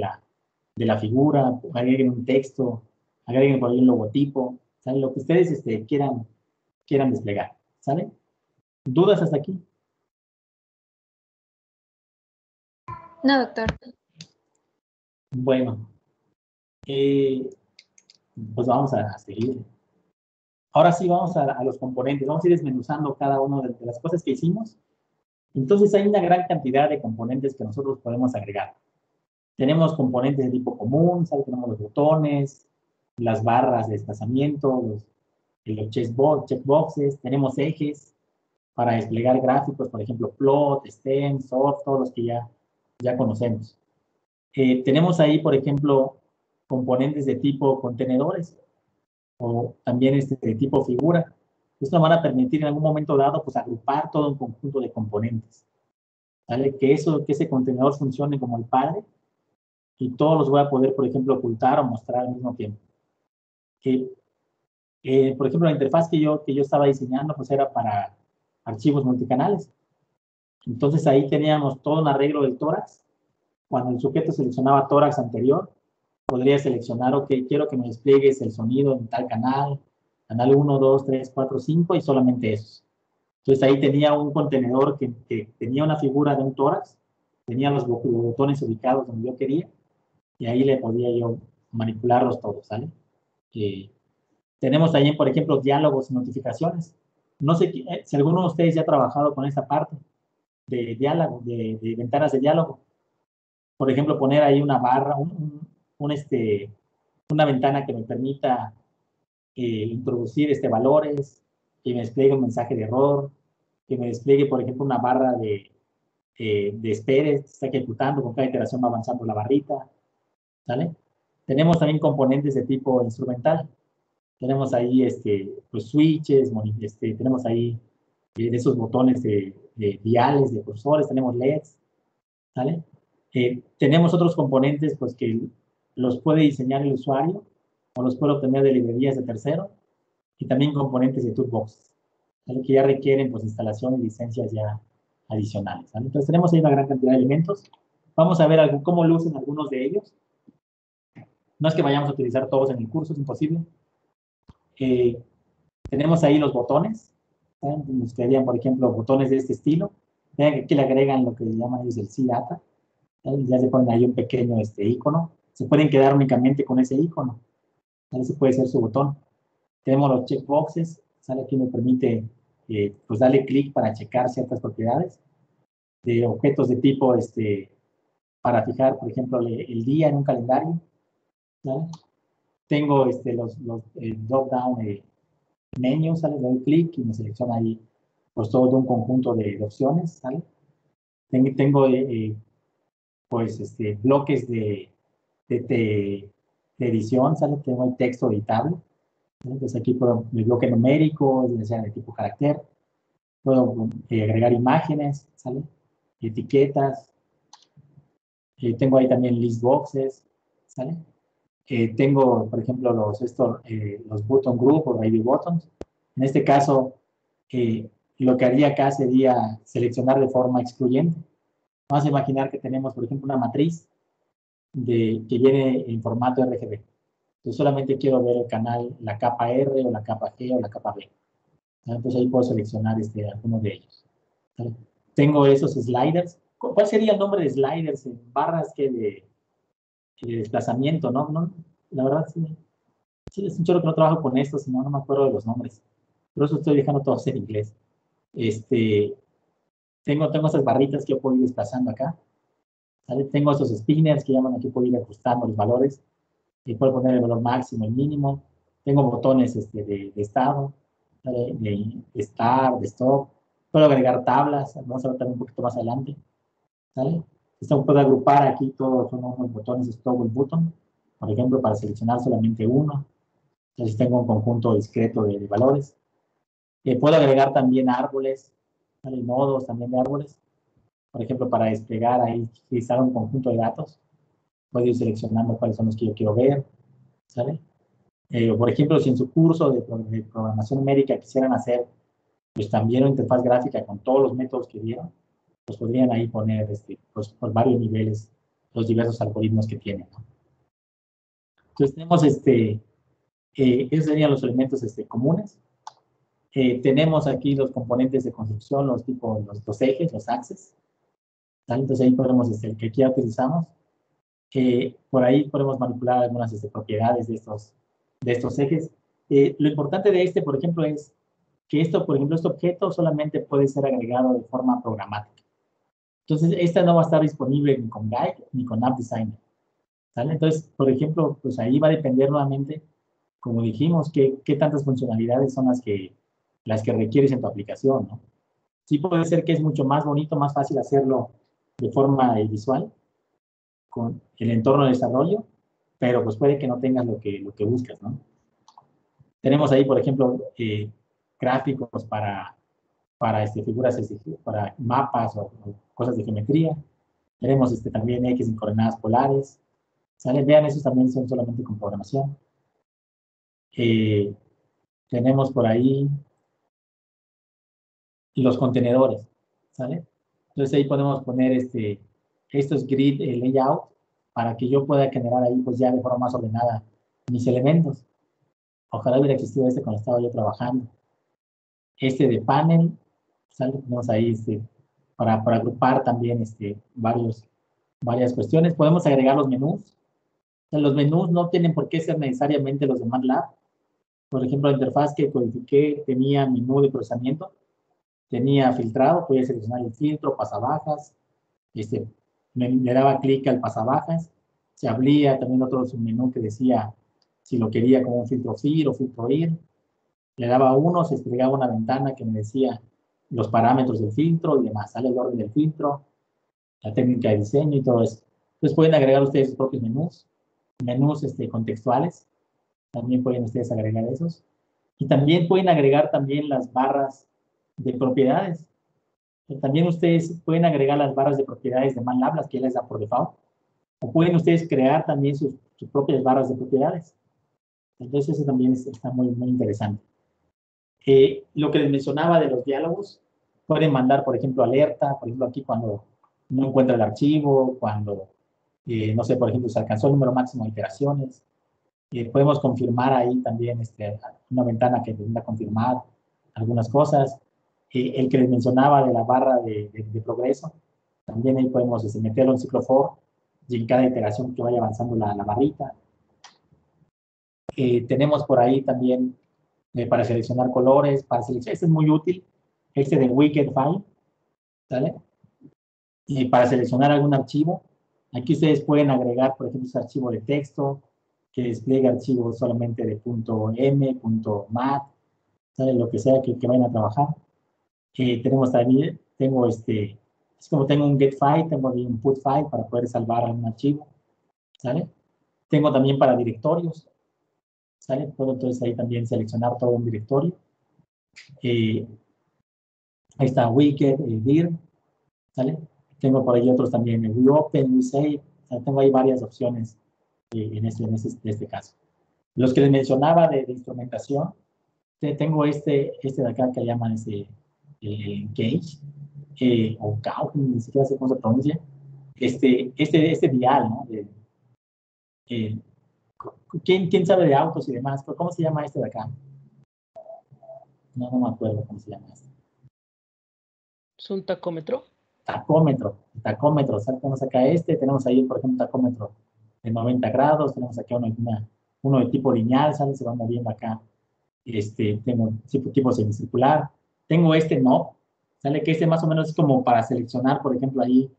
la figura, agreguen un texto, agreguen por ahí un logotipo, ¿sale? Lo que ustedes quieran desplegar, ¿sale? ¿Dudas hasta aquí? No, doctor. Bueno, pues vamos a seguir. Ahora sí vamos a los componentes, vamos a ir desmenuzando cada una de las cosas que hicimos. Entonces hay una gran cantidad de componentes que nosotros podemos agregar. Tenemos componentes de tipo común, ¿sabes? Tenemos los botones, las barras de desplazamiento, los checkboxes, tenemos ejes para desplegar gráficos, por ejemplo, plot, stem, sort, todos los que ya conocemos. Tenemos ahí, por ejemplo, componentes de tipo contenedores o también de tipo figura. Esto nos van a permitir en algún momento dado pues agrupar todo un conjunto de componentes. ¿Vale? Que ese contenedor funcione como el padre y todos los voy a poder, por ejemplo, ocultar o mostrar al mismo tiempo. Por ejemplo, la interfaz que yo estaba diseñando pues era para archivos multicanales. Entonces ahí teníamos todo un arreglo del tórax. Cuando el sujeto seleccionaba tórax anterior, podría seleccionar, ok, quiero que me despliegues el sonido en tal canal, canal 1, 2, 3, 4, 5 y solamente esos. Entonces ahí tenía un contenedor que tenía una figura de un tórax, tenía los botones ubicados donde yo quería y ahí le podía yo manipularlos todos, ¿sale? Tenemos también, por ejemplo, diálogos y notificaciones. No sé si alguno de ustedes ya ha trabajado con esta parte de diálogo, de ventanas de diálogo. Por ejemplo, poner ahí una barra, una ventana que me permita introducir valores, que me despliegue un mensaje de error, que me despliegue, por ejemplo, una barra de espere, está ejecutando, con cada iteración va avanzando la barrita, ¿sale? Tenemos también componentes de tipo instrumental. Tenemos ahí pues switches, tenemos ahí de esos botones de diales, de cursores, tenemos LEDs, ¿sale? Tenemos otros componentes pues que los puede diseñar el usuario o los puede obtener de librerías de tercero y también componentes de toolbox, ¿vale? Que ya requieren pues instalación y licencias ya adicionales, ¿vale? Entonces tenemos ahí una gran cantidad de elementos. Vamos a ver cómo lucen algunos de ellos. No es que vayamos a utilizar todos en el curso, es imposible. Tenemos ahí los botones, ¿saben? Nos quedarían, por ejemplo, botones de este estilo. Vean que aquí le agregan lo que llaman ellos el C-Data. Ya se ponen ahí un pequeño icono. Se pueden quedar únicamente con ese icono. Ese puede ser su botón. Tenemos los checkboxes. ¿Sale? Aquí me permite pues darle clic para checar ciertas propiedades. De objetos de tipo para fijar, por ejemplo, el día en un calendario. ¿Sale? Tengo el drop-down menú, ¿sale? Le doy clic y me selecciona ahí pues todo un conjunto de opciones, ¿sale? Tengo pues bloques de edición, ¿sale? Tengo el texto editable, ¿sale? Entonces aquí puedo el bloque numérico, ya sea de tipo carácter, puedo agregar imágenes, ¿sale? Etiquetas, tengo ahí también list boxes, ¿sale? Tengo, por ejemplo, los button group o radio buttons. En este caso, lo que haría acá sería seleccionar de forma excluyente. Vamos a imaginar que tenemos, por ejemplo, una matriz que viene en formato RGB. Yo solamente quiero ver el canal, la capa R o la capa G o la capa B. Entonces ahí puedo seleccionar alguno de ellos. ¿Vale? Tengo esos sliders. ¿Cuál sería el nombre de sliders en barras de desplazamiento? ¿No? La verdad, sí, es un chorro que no trabajo con esto, no me acuerdo de los nombres. Por eso estoy dejando todos en inglés. Tengo esas barritas que yo puedo ir desplazando acá. ¿Vale? Tengo esos spinners que llaman aquí, puedo ir ajustando los valores. Y puedo poner el valor máximo, el mínimo. Tengo botones de estado, ¿vale? De start, de stop. Puedo agregar tablas, vamos a ver también un poquito más adelante. ¿Vale? Esto puedo agrupar aquí todos son unos botones stop button, por ejemplo, para seleccionar solamente uno. Entonces tengo un conjunto discreto de valores. Puedo agregar también árboles, ¿vale? Nodos también de árboles. Por ejemplo, para desplegar ahí, utilizar un conjunto de datos. Puedo ir seleccionando cuáles son los que yo quiero ver, ¿sale? Por ejemplo, si en su curso de programación numérica quisieran hacer pues también una interfaz gráfica con todos los métodos que vieron, pues podrían ahí poner pues, por varios niveles los diversos algoritmos que tienen, ¿no? Entonces tenemos esos serían los elementos comunes. Tenemos aquí los componentes de construcción, los ejes, los axes. ¿Sale? Entonces ahí podemos, el que aquí ya utilizamos. Por ahí podemos manipular algunas propiedades de estos ejes. Lo importante de por ejemplo, es que por ejemplo, este objeto solamente puede ser agregado de forma programática. Entonces, esta no va a estar disponible ni con Guide ni con App Designer. ¿Sale? Entonces, por ejemplo, pues ahí va a depender nuevamente, como dijimos, qué tantas funcionalidades son las que requieres en tu aplicación, ¿no? Sí puede ser que es mucho más bonito, más fácil hacerlo de forma visual, con el entorno de desarrollo, pero pues puede que no tengas lo que buscas, ¿no? Tenemos ahí, por ejemplo, gráficos para figuras, para mapas o cosas de geometría. Tenemos también X en coordenadas polares. ¿Sale? Vean, esos también son solamente con programación. Tenemos por ahí los contenedores. ¿Sale? Entonces ahí podemos poner estos grid layout para que yo pueda generar ahí pues ya de forma más ordenada mis elementos. Ojalá hubiera existido cuando estaba yo trabajando. De panel, ¿sale? Tenemos ahí para agrupar también varias cuestiones. Podemos agregar los menús. O sea, los menús no tienen por qué ser necesariamente los de MATLAB. Por ejemplo, la interfaz que codifiqué tenía menú de procesamiento, tenía filtrado, podía seleccionar el filtro, pasabajas, le daba clic al pasabajas, se abría también otro submenú que decía si lo quería como un filtro FIR o filtro IR, le daba uno, se desplegaba una ventana que me decía los parámetros del filtro y demás, sale el orden del filtro, la técnica de diseño y todo eso. Entonces pueden agregar ustedes sus propios menús contextuales, también pueden ustedes agregar esos. Y también pueden agregar también las barras de propiedades. También ustedes pueden agregar las barras de propiedades de MATLAB, las que les da por default. O pueden ustedes crear también sus propias barras de propiedades. Entonces eso también está muy, muy interesante. Lo que les mencionaba de los diálogos, pueden mandar, por ejemplo, alerta, por ejemplo, aquí cuando no encuentra el archivo, cuando, no sé, por ejemplo, se alcanzó el número máximo de iteraciones. Podemos confirmar ahí también una ventana que intenta confirmar algunas cosas. El que les mencionaba de la barra de progreso, también ahí podemos meterlo en ciclo for y en cada iteración que vaya avanzando la barrita. Tenemos por ahí también para seleccionar colores, este es muy útil, de Wicked File, ¿sale? Y para seleccionar algún archivo, aquí ustedes pueden agregar, por ejemplo, ese archivo de texto, que despliegue archivos solamente de .m, .mat, ¿sale? Lo que sea que vayan a trabajar. Tenemos también, es como tengo un get file, tengo un put file para poder salvar algún archivo, ¿sale? Tengo también para directorios, ¿sale? Puedo entonces ahí también seleccionar todo un directorio. Ahí está Wicked, dir, ¿sale? Tengo por ahí otros también, WeOpen, WeSave, o sea, tengo ahí varias opciones en este caso. Los que les mencionaba de instrumentación, tengo de acá que llaman Gauge, o Gauge, ni siquiera sé cómo se pronuncia, dial, ¿no? ¿Quién sabe de autos y demás? ¿Cómo se llama de acá? No me acuerdo cómo se llama ¿Es un tacómetro? Tacómetro, o sea, tenemos acá tenemos ahí, por ejemplo, un tacómetro de 90 grados, tenemos acá uno de tipo lineal, ¿sale? Se va moviendo acá. Tengo tipo semicircular. Tengo knob, ¿sale? Que más o menos es como para seleccionar, por ejemplo, ahí,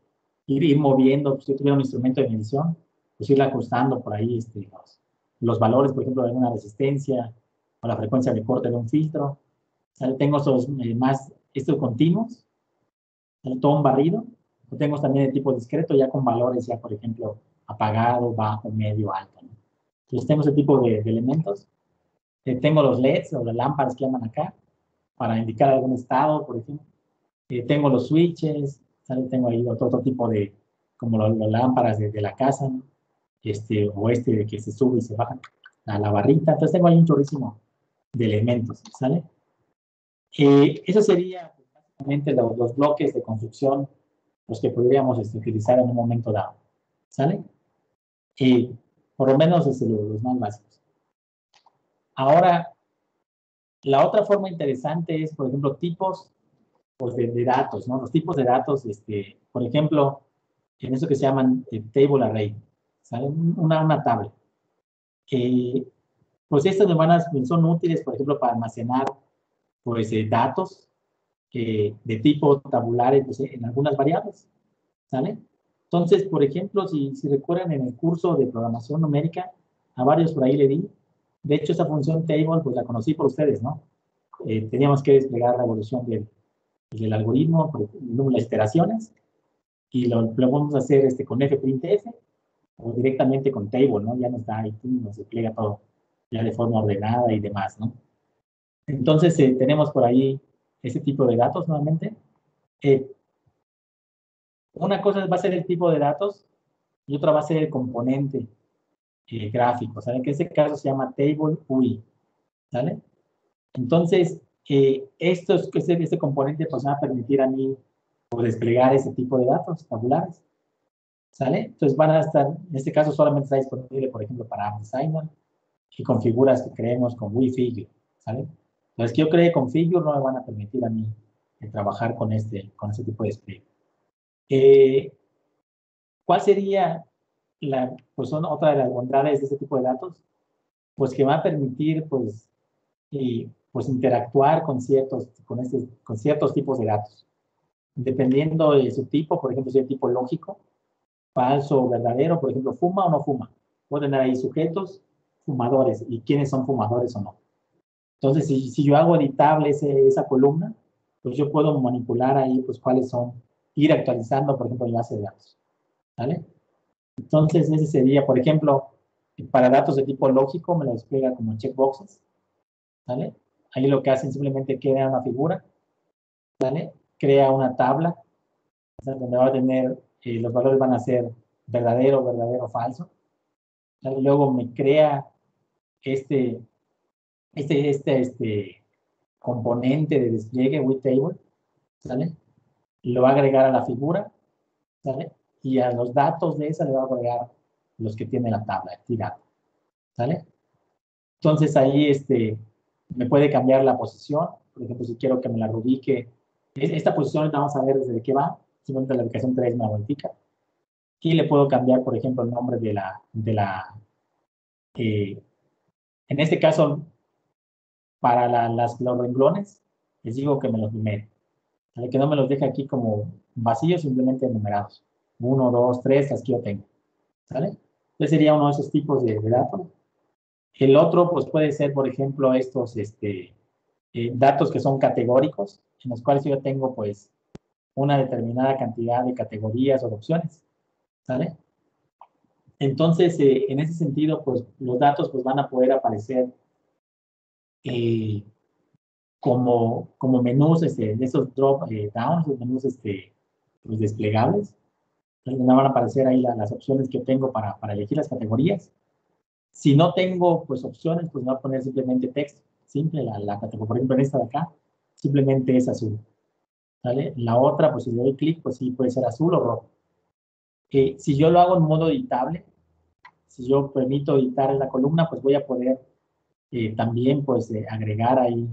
ir moviendo, si yo tuviera un instrumento de medición, pues ir ajustando por ahí los valores, por ejemplo, de una resistencia o la frecuencia de corte de un filtro. ¿Sale? Tengo estos continuos, el tono barrido. Lo tengo también de tipo discreto, ya con valores, ya por ejemplo, apagado, bajo, medio, alto, ¿no? Entonces tengo ese tipo de elementos. Tengo los LEDs o las lámparas que llaman acá, para indicar algún estado, por ejemplo. Tengo los switches, ¿sale? Tengo ahí otro tipo de, como las lámparas de la casa, ¿no? O de que se sube y se baja la barrita. Entonces tengo ahí un chorrísimo de elementos, ¿sale? Eso sería básicamente los bloques de construcción, los que podríamos utilizar en un momento dado, ¿sale? Por lo menos los más básicos. Ahora, la otra forma interesante es, por ejemplo, tipos pues, de datos, ¿no? Los tipos de datos, por ejemplo, en eso que se llaman table array, ¿sale? Una tabla. Pues estas son útiles, por ejemplo, para almacenar pues, datos de tipo tabulares pues, en algunas variables, ¿sale? Entonces, por ejemplo, si recuerdan en el curso de programación numérica, a varios por ahí le di, de hecho, esa función table, pues la conocí por ustedes, ¿no? Teníamos que desplegar la evolución del algoritmo, las iteraciones, y lo vamos a hacer con fprintf o directamente con table, ¿no? Ya nos da ahí, nos despliega todo ya de forma ordenada y demás, ¿no? Entonces, tenemos por ahí ese tipo de datos nuevamente. Una cosa va a ser el tipo de datos y otra va a ser el componente gráfico, ¿sale? Que en este caso se llama table UI, ¿sale? Entonces, este componente pues, me va a permitir a mí pues, desplegar ese tipo de datos tabulares, ¿sale? Entonces van a estar, en este caso solamente está disponible, por ejemplo, para App Designer y con figuras que creemos con WiFigure, ¿sale? Las que yo creé con Figure no me van a permitir a mí trabajar con este tipo de despliegue. ¿Cuál sería pues otra de las bondades de este tipo de datos? Pues que va a permitir, pues, pues interactuar con ciertos tipos de datos. Dependiendo de su tipo, por ejemplo, si es tipo lógico, falso o verdadero, por ejemplo, fuma o no fuma. Puedo tener ahí sujetos, fumadores, y quiénes son fumadores o no. Entonces, si yo hago editable esa columna, pues yo puedo manipular ahí, pues, cuáles son, ir actualizando, por ejemplo, mi base de datos. ¿Vale? Entonces, ese sería, por ejemplo, para datos de tipo lógico, me lo despliega como checkboxes. ¿Vale? Ahí lo que hacen simplemente crea una figura, ¿vale? Crea una tabla, o sea, donde va a tener, los valores van a ser verdadero, verdadero, falso. ¿Vale? Luego me crea este componente de despliegue with table, ¿sale? Lo va a agregar a la figura, ¿sale? Y a los datos de esa le va a agregar los que tiene la tabla, tirado, ¿sale? Entonces ahí me puede cambiar la posición, por ejemplo, si quiero que me la reubique, esta posición vamos a ver desde qué va, simplemente la ubicación 3 me la modifica, y le puedo cambiar, por ejemplo, el nombre en este caso, para los renglones, les digo que me los numere, ¿vale? Que no me los deje aquí como vacíos, simplemente numerados, 1, 2, 3, las que yo tengo, ¿sale? Entonces sería uno de esos tipos de datos. El otro, pues puede ser, por ejemplo, estos, datos que son categóricos, en los cuales yo tengo, pues, una determinada cantidad de categorías o de opciones, ¿sale? Entonces, en ese sentido, pues, los datos, pues, van a poder aparecer como menús, de esos drop downs, los menús, pues, desplegables. Entonces, van a aparecer ahí las opciones que tengo para elegir las categorías. Si no tengo, pues, opciones, pues, me voy a poner simplemente texto, simple, la categoría, por ejemplo, en esta de acá, simplemente es azul. ¿Vale? La otra, pues si le doy clic, pues sí puede ser azul o rojo. Si yo lo hago en modo editable, si yo permito editar en la columna, pues voy a poder también pues agregar ahí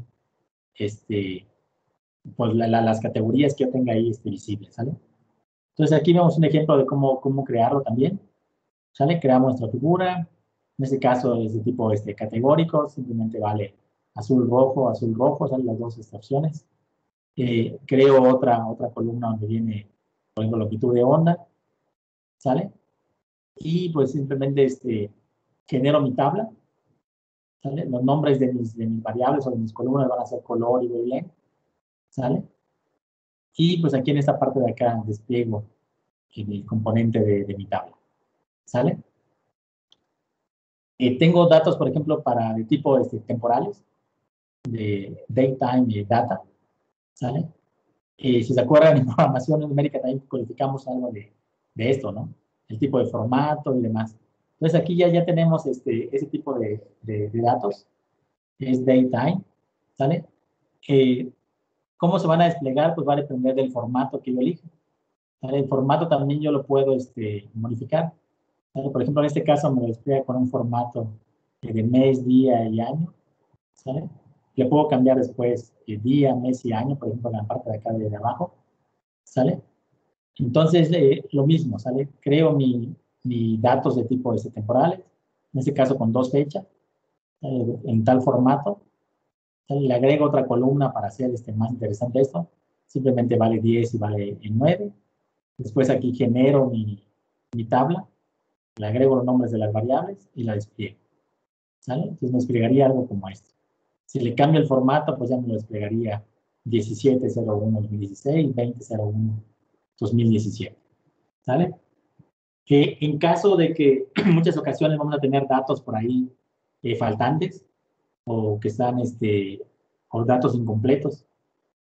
pues las categorías que yo tenga ahí visibles, ¿sale? Entonces aquí vemos un ejemplo de cómo crearlo también, ¿sale? Creamos nuestra figura, en este caso es de tipo categórico, simplemente vale azul, rojo, salen las dos opciones. Creo otra columna donde viene, por ejemplo, longitud de onda, ¿sale? Y pues simplemente genero mi tabla, ¿sale? Los nombres de mis variables o de mis columnas van a ser color y wavelength, ¿sale? Y pues aquí en esta parte de acá despliego el componente de mi tabla, ¿sale? Tengo datos, por ejemplo, de tipo temporales, de datetime y data, ¿sale? Si se acuerdan, en programación numérica también codificamos algo de esto, ¿no? El tipo de formato y demás. Entonces aquí ya tenemos ese tipo de datos, es datetime, ¿sale? ¿Cómo se van a desplegar? Pues va a depender del formato que yo elija. ¿Sale? El formato también yo lo puedo modificar. ¿Sale? Por ejemplo, en este caso me lo despliega con un formato de mes, día y año, ¿sale? Le puedo cambiar después día, mes y año, por ejemplo, en la parte de acá de abajo, ¿sale? Entonces, lo mismo, ¿sale? Creo mi datos de tipo temporales, en este caso con 2 fechas, en tal formato, ¿sale? Le agrego otra columna para hacer más interesante esto, simplemente vale 10 y vale 9. Después aquí genero mi tabla, le agrego los nombres de las variables y la despliego, ¿sale? Entonces me desplegaría algo como esto. Si le cambio el formato, pues ya me lo desplegaría 1701-2016, 2001-2017, ¿sale? En caso de que en muchas ocasiones vamos a tener datos por ahí faltantes o que están, o datos incompletos,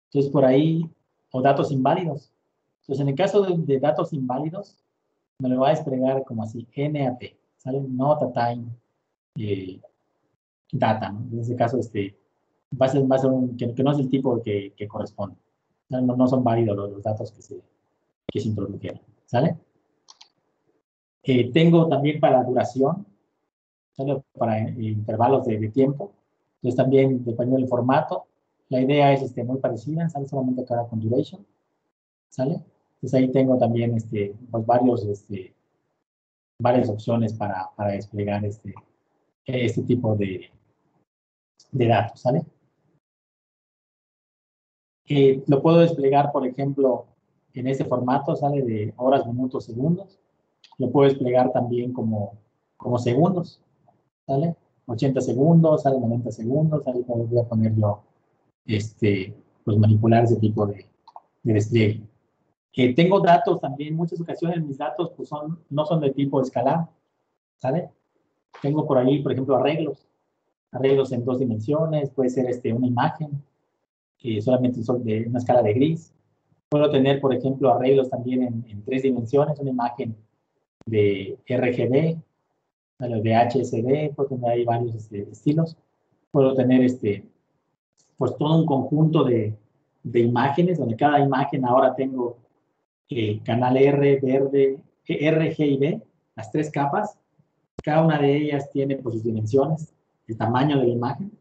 entonces por ahí, o datos inválidos. Entonces en el caso de datos inválidos, me lo va a desplegar como así, NAT, ¿sale? Not time data, ¿no? En este caso, va a ser que no es el tipo que corresponde. No son válidos los datos que se introdujeron, ¿sale? Tengo también para duración, ¿sale? Para intervalos de tiempo. Entonces también, dependiendo del formato, la idea es muy parecida, ¿sale? Solamente acá con duration, ¿sale? Entonces ahí tengo también pues varias opciones para desplegar este tipo de datos, ¿sale? Lo puedo desplegar, por ejemplo, en este formato, ¿sale? De horas, minutos, segundos. Lo puedo desplegar también como segundos, ¿sale? 80 segundos, ¿sale? 90 segundos, ¿sale? Voy a poner yo, pues manipular ese tipo de despliegue. Tengo datos también, en muchas ocasiones mis datos pues no son de tipo escalar, ¿sale? Tengo por ahí, por ejemplo, arreglos en 2 dimensiones, puede ser una imagen, solamente son de una escala de gris. Puedo tener, por ejemplo, arreglos también en 3 dimensiones, una imagen de RGB, de HSD, puedo tener ahí varios estilos. Puedo tener pues todo un conjunto de imágenes, donde cada imagen ahora tengo canal R, verde, R, G y B, las 3 capas. Cada una de ellas tiene pues, sus dimensiones, el tamaño de la imagen.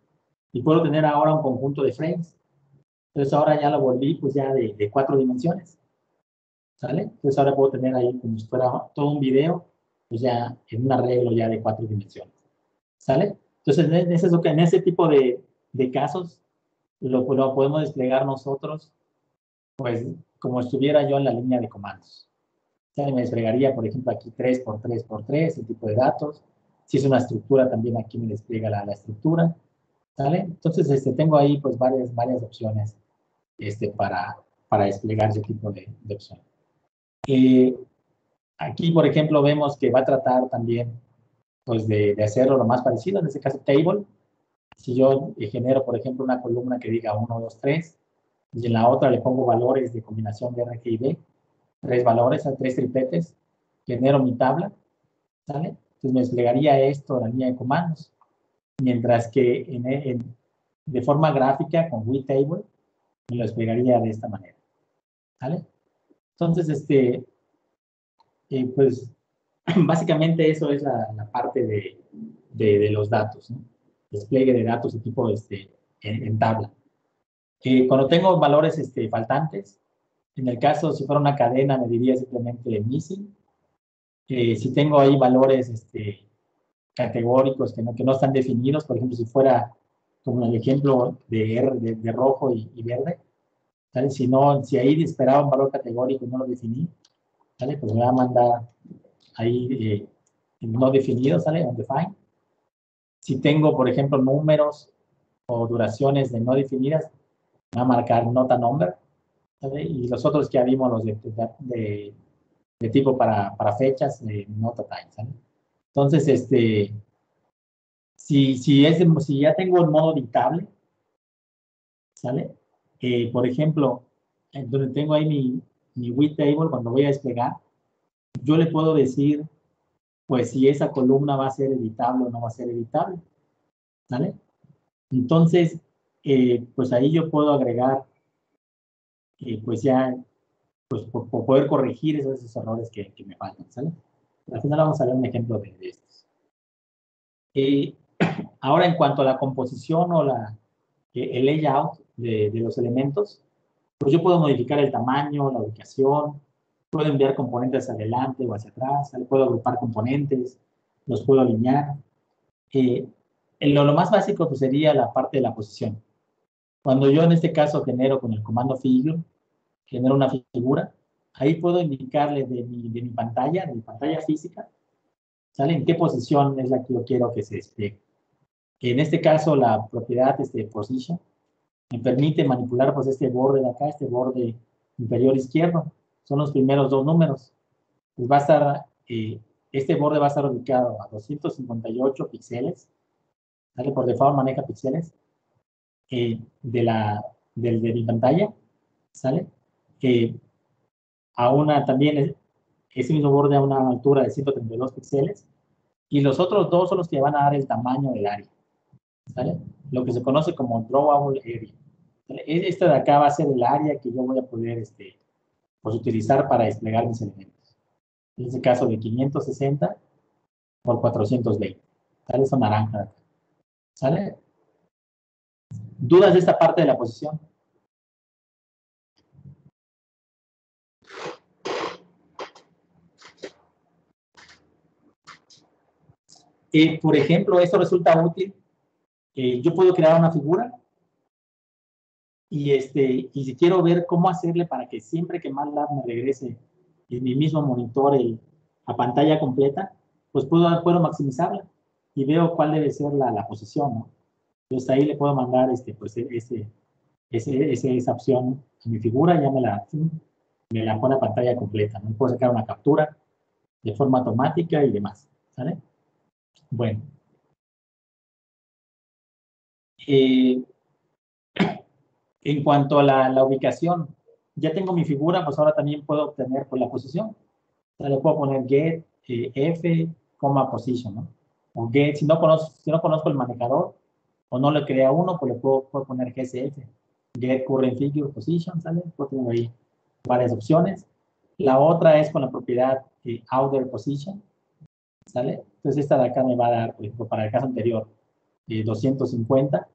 Y puedo tener ahora un conjunto de frames. Entonces ahora ya lo volví pues ya de 4 dimensiones, ¿sale? Entonces ahora puedo tener ahí como si fuera todo un video, pues ya en un arreglo ya de 4 dimensiones, ¿sale? Entonces en ese tipo de casos lo podemos desplegar nosotros, pues como estuviera yo en la línea de comandos. ¿Sale? Me desplegaría, por ejemplo, aquí 3x3x3, el tipo de datos. Si es una estructura, también aquí me despliega la estructura, ¿sale? Entonces tengo ahí pues varias opciones para desplegar ese tipo de opciones. Aquí, por ejemplo, vemos que va a tratar también pues, de hacerlo lo más parecido, en este caso, table. Si yo genero, por ejemplo, una columna que diga 1, 2, 3, y en la otra le pongo valores de combinación de R, G y B, 3 valores, a 3 tripletes, genero mi tabla, ¿sale? Entonces me desplegaría esto en la línea de comandos, mientras que de forma gráfica, con WeTable, me lo desplegaría de esta manera, ¿sale? Entonces, pues, básicamente eso es la parte de los datos, ¿no? Despliegue de datos de tipo en tabla. Cuando tengo valores faltantes, en el caso, si fuera una cadena, me diría simplemente missing. Si tengo ahí valores categóricos que no están definidos, por ejemplo, si fuera como el ejemplo de rojo y verde, ¿sale? Si ahí esperaba un valor categórico y no lo definí, ¿sale? Pues me va a mandar ahí no definido, ¿sale? Undefined. Si tengo, por ejemplo, números o duraciones de no definidas, me va a marcar not a number, ¿sale? Y los otros que ya vimos, los de tipo para fechas, not a time, ¿sale? Entonces, si ya tengo el modo editable, ¿sale? Por ejemplo, donde tengo ahí mi WeTable, cuando voy a desplegar, yo le puedo decir, pues, si esa columna va a ser editable o no va a ser editable, ¿sale? Entonces, pues ahí yo puedo agregar, pues ya, pues por poder corregir esos errores que me faltan, ¿sale? Al final vamos a ver un ejemplo de estos. Ahora, en cuanto a la composición o el layout de los elementos, pues yo puedo modificar el tamaño, la ubicación, puedo enviar componentes adelante o hacia atrás, puedo agrupar componentes, los puedo alinear. Lo más básico pues, sería la parte de la posición. Cuando yo en este caso genero con el comando figure, genero una figura, ahí puedo indicarle de mi pantalla física, ¿sale? En qué posición es la que yo quiero que se despliegue. En este caso, la propiedad position me permite manipular pues este borde de acá, este borde inferior izquierdo. Son los primeros dos números. Pues va a estar, este borde va a estar ubicado a 258 píxeles. ¿Sale? Por default maneja píxeles de mi pantalla. ¿Sale? También ese mismo borde a una altura de 132 píxeles. Y los otros dos son los que van a dar el tamaño del área. ¿Sale? Lo que se conoce como drawable area. ¿Sale? Este de acá va a ser el área que yo voy a poder pues, utilizar para desplegar mis elementos. En este caso de 560 por 420. ¿Sale? Eso naranja de acá. ¿Sale? ¿Dudas de esta parte de la posición? Por ejemplo, esto resulta útil. Yo puedo crear una figura y si quiero ver cómo hacerle para que siempre que MATLAB me regrese en mi mismo monitor a pantalla completa, pues puedo maximizarla y veo cuál debe ser la posición, ¿no? Entonces ahí le puedo mandar pues, esa opción a mi figura, ya me la pone a pantalla completa, ¿no? Puedo sacar una captura de forma automática y demás, ¿sale? Bueno. En cuanto a la ubicación, ya tengo mi figura, pues ahora también puedo obtener pues, la posición. O sea, le puedo poner get f, position, ¿no? O get, si no conozco el manejador o no le crea uno, pues le puedo poner gsf, get current figure position, ¿sale? Puedo tener ahí varias opciones. La otra es con la propiedad outer position, ¿sale? Entonces esta de acá me va a dar, por ejemplo, para el caso anterior, 250,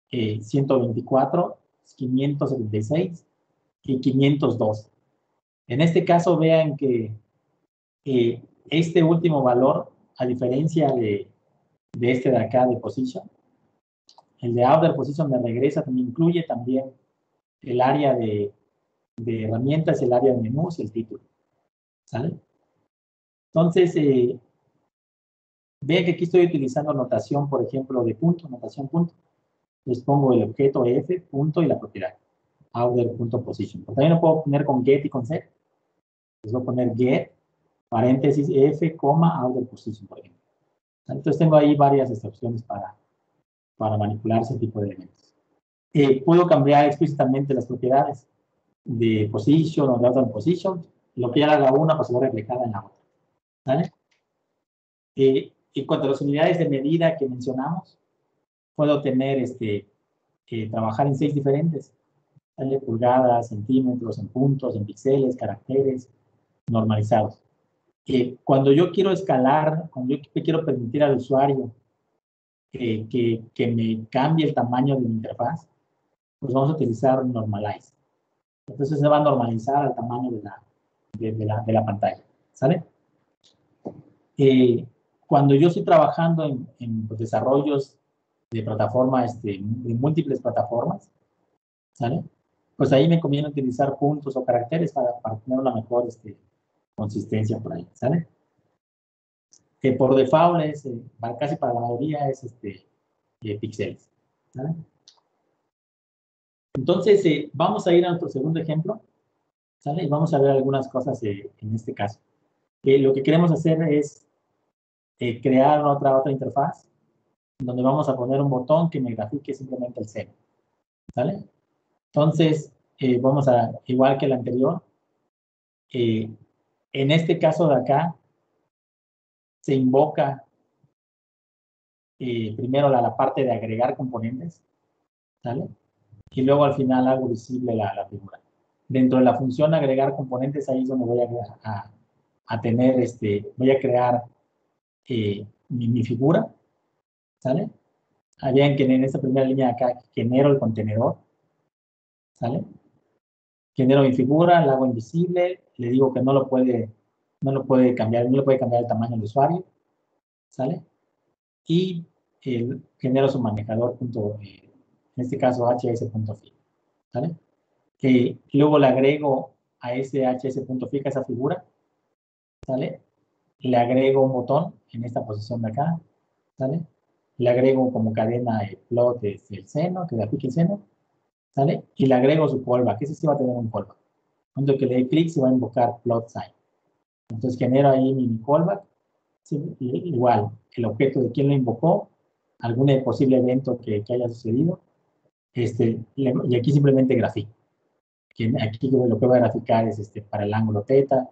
124, 576 y 502. En este caso, vean que este último valor, a diferencia de este de acá de position, el de outer position me regresa, también incluye también el área de herramientas, el área de menús y el título. ¿Sale? Entonces, vean que aquí estoy utilizando notación, por ejemplo, de punto, notación punto. Les pongo el objeto f, punto y la propiedad. Outer.position. También lo puedo poner con get y con set. Les voy a poner get, paréntesis f, outer position, por ejemplo. Entonces tengo ahí varias opciones para manipular ese tipo de elementos. Puedo cambiar explícitamente las propiedades de position o de outer position. Lo que ya haga una, pues se va reflejada en la otra. ¿Vale? En cuanto a las unidades de medida que mencionamos, puedo tener trabajar en 6 diferentes. ¿Sale? Pulgadas, centímetros, en puntos, en píxeles, caracteres, normalizados. Cuando yo quiero escalar, cuando yo quiero permitir al usuario que me cambie el tamaño de mi interfaz, pues vamos a utilizar normalize. Entonces se va a normalizar al tamaño de la pantalla. ¿Sale? Cuando yo estoy trabajando en desarrollos de plataformas, de múltiples plataformas, ¿sale? Pues ahí me conviene utilizar puntos o caracteres para tener una mejor consistencia por ahí, ¿sale? Que por default es, casi para la mayoría es píxeles, ¿sale? Entonces, vamos a ir a nuestro segundo ejemplo, ¿sale? Y vamos a ver algunas cosas en este caso. Lo que queremos hacer es crear otra interfaz, donde vamos a poner un botón que me grafique simplemente el seno, ¿sale? Entonces, vamos a, igual que el anterior, en este caso de acá, se invoca primero la parte de agregar componentes, ¿sale? Y luego al final hago visible la figura. Dentro de la función agregar componentes, ahí es donde voy a a tener, voy a crear mi figura, ¿sale? Vean que en esta primera línea de acá genero el contenedor, ¿sale? Genero mi figura, la hago invisible, le digo que no lo puede cambiar, no le puede cambiar el tamaño del usuario, ¿sale? Y genero su manejador, en este caso hs.fi, ¿sale? Luego le agrego a ese hs.fi, a esa figura, ¿sale? Le agrego un botón en esta posición de acá, ¿sale? Le agrego como cadena el plot el seno, que grafique el seno, ¿sale? Y le agrego su callback, ese sí va a tener un callback. Cuando que le dé clic se va a invocar plot sign. Entonces genero ahí mi callback, ¿sí? Igual, el objeto de quién lo invocó, algún posible evento que haya sucedido, y aquí simplemente grafico. Aquí lo que voy a graficar es para el ángulo θ,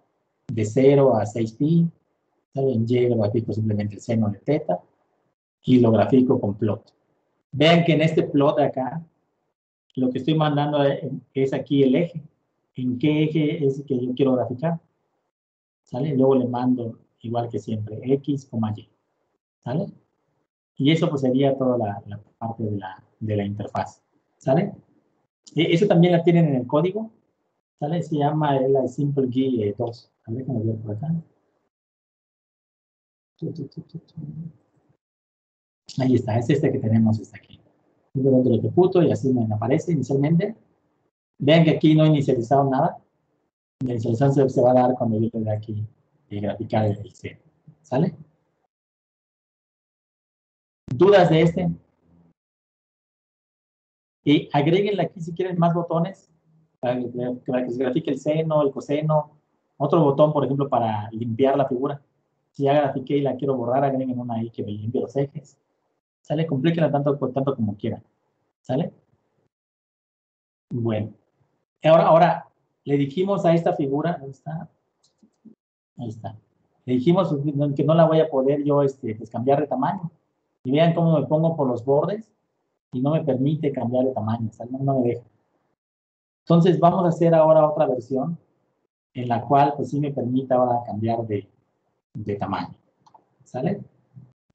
de 0 a 6pi, ¿sale? En Y lo grafico simplemente el seno de θ, y lo grafico con plot. Vean que en este plot de acá, lo que estoy mandando es aquí el eje. ¿En qué eje es el que yo quiero graficar? ¿Sale? Luego le mando, igual que siempre, X, Y. ¿Sale? Y eso pues sería toda la parte de la interfaz. ¿Sale? Eso también la tienen en el código. ¿Sale? Se llama la Simple GUI 2. A ver, déjame ver por acá. Ahí está, es este que tenemos, está aquí. Simplemente lo ejecuto y así me aparece inicialmente. Vean que aquí no he inicializado nada. La inicialización se va a dar cuando yo le dé aquí graficar el C. ¿Sale? ¿Dudas de este? Y agréguenle aquí si quieren más botones para que se grafique el seno, el coseno. Otro botón, por ejemplo, para limpiar la figura. Si ya grafiqué y la quiero borrar, agreguen una ahí que me limpie los ejes. ¿Sale? Complíquenla tanto como quieran. ¿Sale? Bueno. Ahora, le dijimos a esta figura, ¿dónde está? Ahí está. Le dijimos que no la voy a poder yo pues cambiar de tamaño. Y vean cómo me pongo por los bordes y no me permite cambiar de tamaño. O sea, no me deja. Entonces, vamos a hacer ahora otra versión en la cual, pues sí me permite ahora cambiar de tamaño. ¿Sale?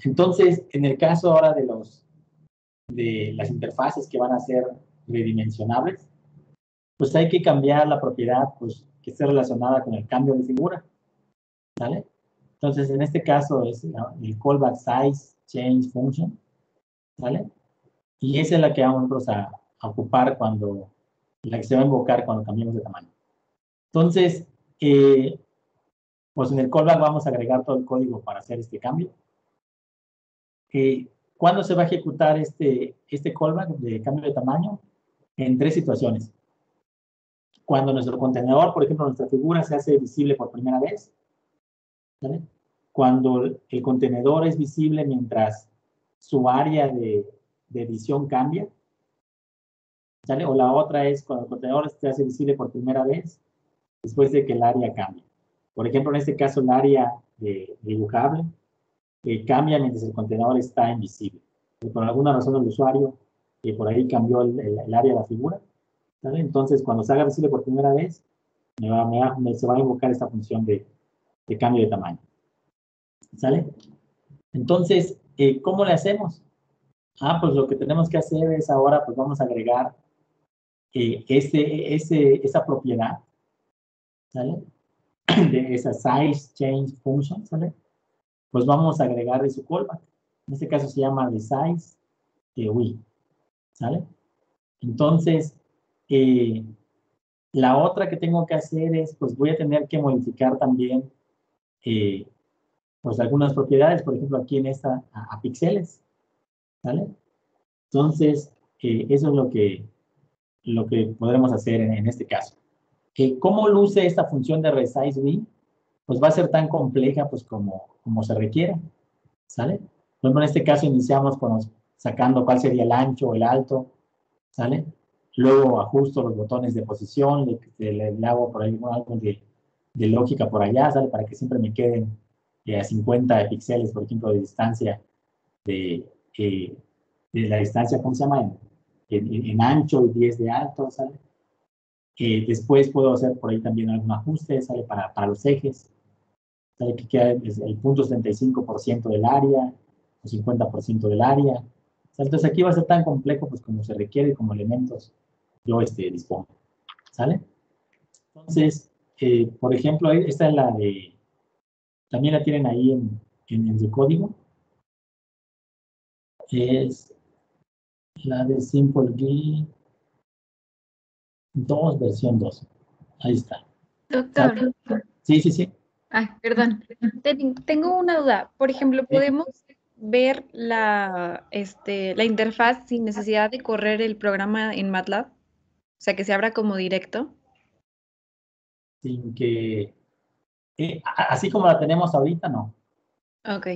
Entonces, en el caso ahora de las interfaces que van a ser redimensionables, pues hay que cambiar la propiedad pues, que esté relacionada con el cambio de figura. ¿Sale? Entonces, en este caso es el callback size change function. ¿Sale? Y esa es la que vamos a ocupar la que se va a invocar cuando cambiemos de tamaño. Entonces, pues en el callback vamos a agregar todo el código para hacer este cambio. ¿Cuándo se va a ejecutar este callback de cambio de tamaño? En 3 situaciones. Cuando nuestro contenedor, por ejemplo, nuestra figura se hace visible por primera vez. ¿Vale? Cuando el contenedor es visible mientras su área de edición cambia. ¿Sale? O la otra es cuando el contenedor se hace visible por primera vez después de que el área cambie. Por ejemplo, en este caso, el área dibujable cambia mientras el contenedor está invisible. Por alguna razón el usuario por ahí cambió el área de la figura. ¿Sale? Entonces, cuando se haga visible por primera vez, se va a invocar esta función de cambio de tamaño. ¿Sale? Entonces, ¿cómo le hacemos? Pues lo que tenemos que hacer es ahora, pues vamos a agregar esa propiedad, ¿sale? De esa size change function, ¿sale? Pues vamos a agregarle su callback. En este caso se llama the size GUI, ¿sale? Entonces, la otra que tengo que hacer es, pues voy a tener que modificar también, pues algunas propiedades, por ejemplo, aquí en esta, a píxeles, ¿sale? Entonces, eso es lo que podremos hacer en este caso. ¿Cómo luce esta función de resize GUI? Pues va a ser tan compleja, pues como se requiera, ¿sale? Por ejemplo, en este caso iniciamos sacando cuál sería el ancho o el alto, ¿sale? Luego ajusto los botones de posición, le hago por ahí algo de lógica por allá, ¿sale? Para que siempre me queden a 50 píxeles, por ejemplo, de distancia, de la distancia, ¿cómo se llama? En ancho y 10 de alto, ¿sale? Después puedo hacer por ahí también algún ajuste, ¿sale? Para los ejes. ¿Sale? Que queda el 0.75% del área, o 50% del área. ¿Sale? Entonces aquí va a ser tan complejo pues como se requiere, como elementos yo dispongo. ¿Sale? Entonces, por ejemplo, esta es la de, también la tienen ahí en su código. Es la de SimpleGui 2, versión 2. Ahí está. Doctor. Sí, sí, sí. Perdón. Tengo una duda. Por ejemplo, ¿podemos ver la interfaz sin necesidad de correr el programa en MATLAB? O sea, que se abra como directo. Sin que, así como la tenemos ahorita, no. Ok,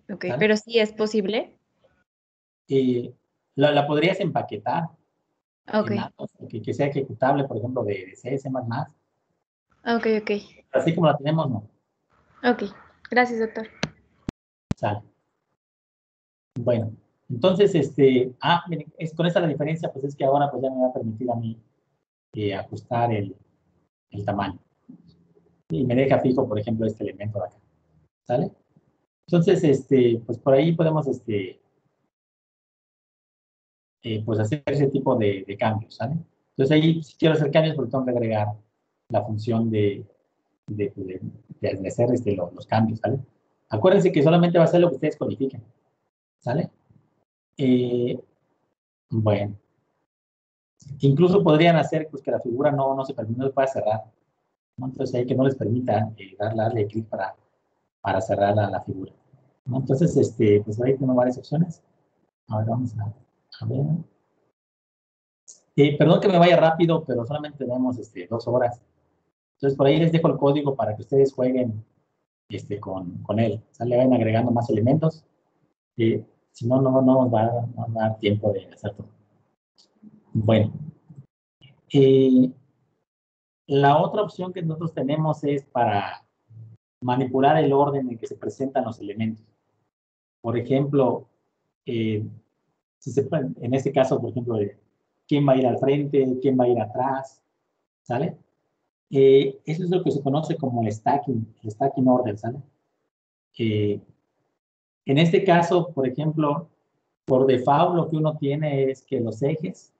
¿Sale? pero sí es posible. La podrías empaquetar Ok, en datos, que sea ejecutable, por ejemplo, de C, C++. ok. Así como la tenemos, no. Ok, gracias, doctor. ¿Sale? Bueno, entonces, miren, con esta la diferencia, pues es que ahora pues ya me va a permitir a mí ajustar el tamaño. Y me deja fijo, por ejemplo, este elemento de acá. ¿Sale? Entonces, pues por ahí podemos, pues hacer ese tipo de cambios, ¿sale? Entonces ahí, si quiero hacer cambios, pues tengo que agregar la función de hacer los cambios, ¿sale? Acuérdense que solamente va a ser lo que ustedes codifiquen, ¿sale? Bueno, incluso podrían hacer pues, que la figura no se pueda cerrar, ¿no? Entonces ahí que no les permita darle clic para cerrar la figura, ¿no? Entonces, pues ahí tengo varias opciones. Ahora vamos a ver. Perdón que me vaya rápido, pero solamente tenemos 2 horas. Entonces, por ahí les dejo el código para que ustedes jueguen con él. ¿Sale? Vayan agregando más elementos. Si no, no nos va a dar tiempo de hacer todo. Bueno. La otra opción que nosotros tenemos es para manipular el orden en que se presentan los elementos. Por ejemplo, en este caso, por ejemplo, quién va a ir al frente, quién va a ir atrás, ¿sale? Eso es lo que se conoce como el stacking order, ¿sale? En este caso, por ejemplo, por default lo que uno tiene es que los ejes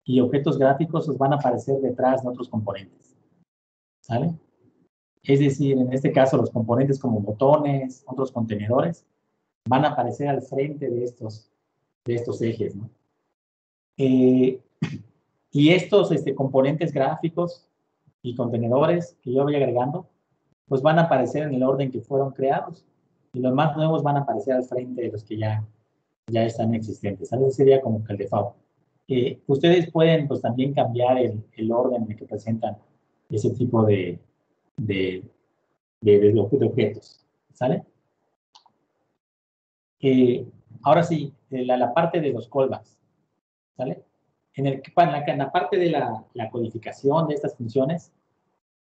y objetos gráficos van a aparecer detrás de otros componentes, ¿sale? Es decir, en este caso los componentes como botones, otros contenedores, van a aparecer al frente de estos ejes, ¿no? Y estos componentes gráficos y contenedores que yo voy agregando, pues van a aparecer en el orden que fueron creados. Y los más nuevos van a aparecer al frente de los que ya están existentes. Ese sería como que el default. Ustedes pueden pues también cambiar el orden en el que presentan ese tipo de objetos. ¿Sale? Ahora sí, la parte de los callbacks. ¿Sale? En la parte de la codificación de estas funciones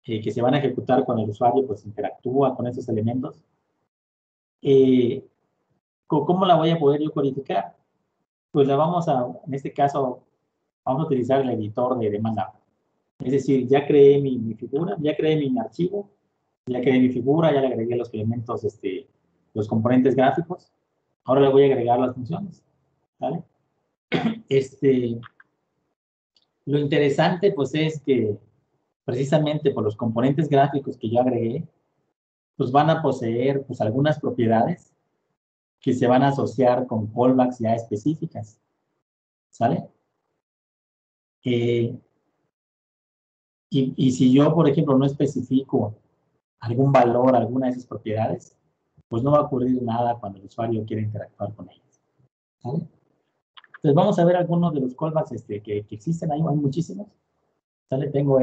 que se van a ejecutar cuando el usuario pues interactúa con esos elementos, ¿cómo la voy a poder yo codificar? Pues en este caso, vamos a utilizar el editor de MATLAB. Es decir, ya creé mi figura, ya creé mi archivo, ya creé mi figura, ya le agregué los elementos, los componentes gráficos. Ahora le voy a agregar las funciones. ¿Vale? Lo interesante, pues, es que precisamente por los componentes gráficos que yo agregué, pues van a poseer, pues, algunas propiedades que se van a asociar con callbacks ya específicas. ¿Sale? Y si yo, por ejemplo, no especifico algún valor, alguna de esas propiedades, pues no va a ocurrir nada cuando el usuario quiera interactuar con ellas. ¿Sale? Entonces vamos a ver algunos de los callbacks que existen, hay muchísimos. ¿Sale? Tengo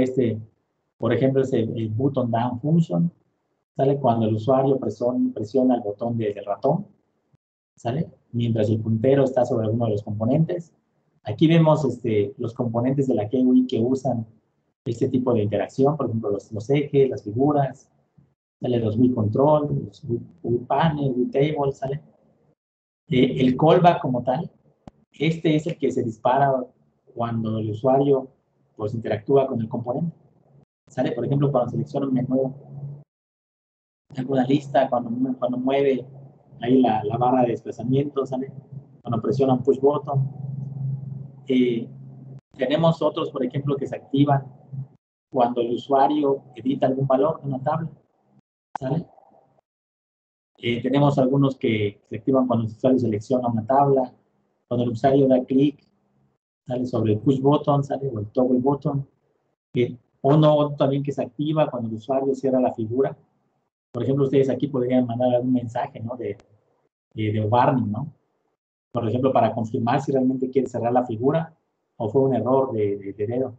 por ejemplo, es el button down function. ¿Sale? Cuando el usuario presiona el botón del ratón, ¿sale? Mientras el puntero está sobre alguno de los componentes. Aquí vemos los componentes de la GUI que usan este tipo de interacción, por ejemplo, los ejes, las figuras, ¿sale? Los GUI control, los GUI panel, GUI table, ¿sale? El callback como tal, es el que se dispara cuando el usuario pues interactúa con el componente, ¿sale? Por ejemplo, cuando selecciono un menú alguna lista, cuando mueve ahí la barra de desplazamiento, ¿sale? Cuando presiona un push button. Tenemos otros, por ejemplo, que se activan cuando el usuario edita algún valor en una tabla, ¿sale? Tenemos algunos que se activan cuando el usuario selecciona una tabla, cuando el usuario da clic, ¿sale? Sobre el push button, ¿sale? O el toggle button. Uno también que se activa cuando el usuario cierra la figura. Por ejemplo, ustedes aquí podrían mandar algún mensaje, ¿no? De warning, ¿no? Por ejemplo, para confirmar si realmente quiere cerrar la figura o fue un error de dedo.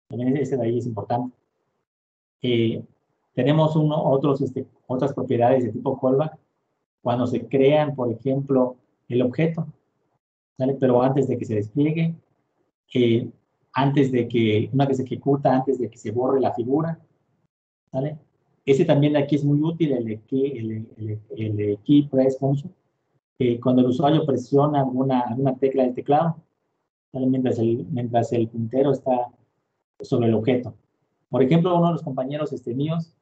También ese de ahí es importante. Tenemos otras propiedades de tipo callback cuando se crean, por ejemplo, el objeto, ¿sale? Pero antes de que se despliegue, una vez se ejecuta, antes de que se borre la figura, ¿sale? Ese también de aquí es muy útil, el key press function, cuando el usuario presiona alguna tecla del teclado, ¿sale? Mientras el puntero está sobre el objeto. Por ejemplo, uno de los compañeros míos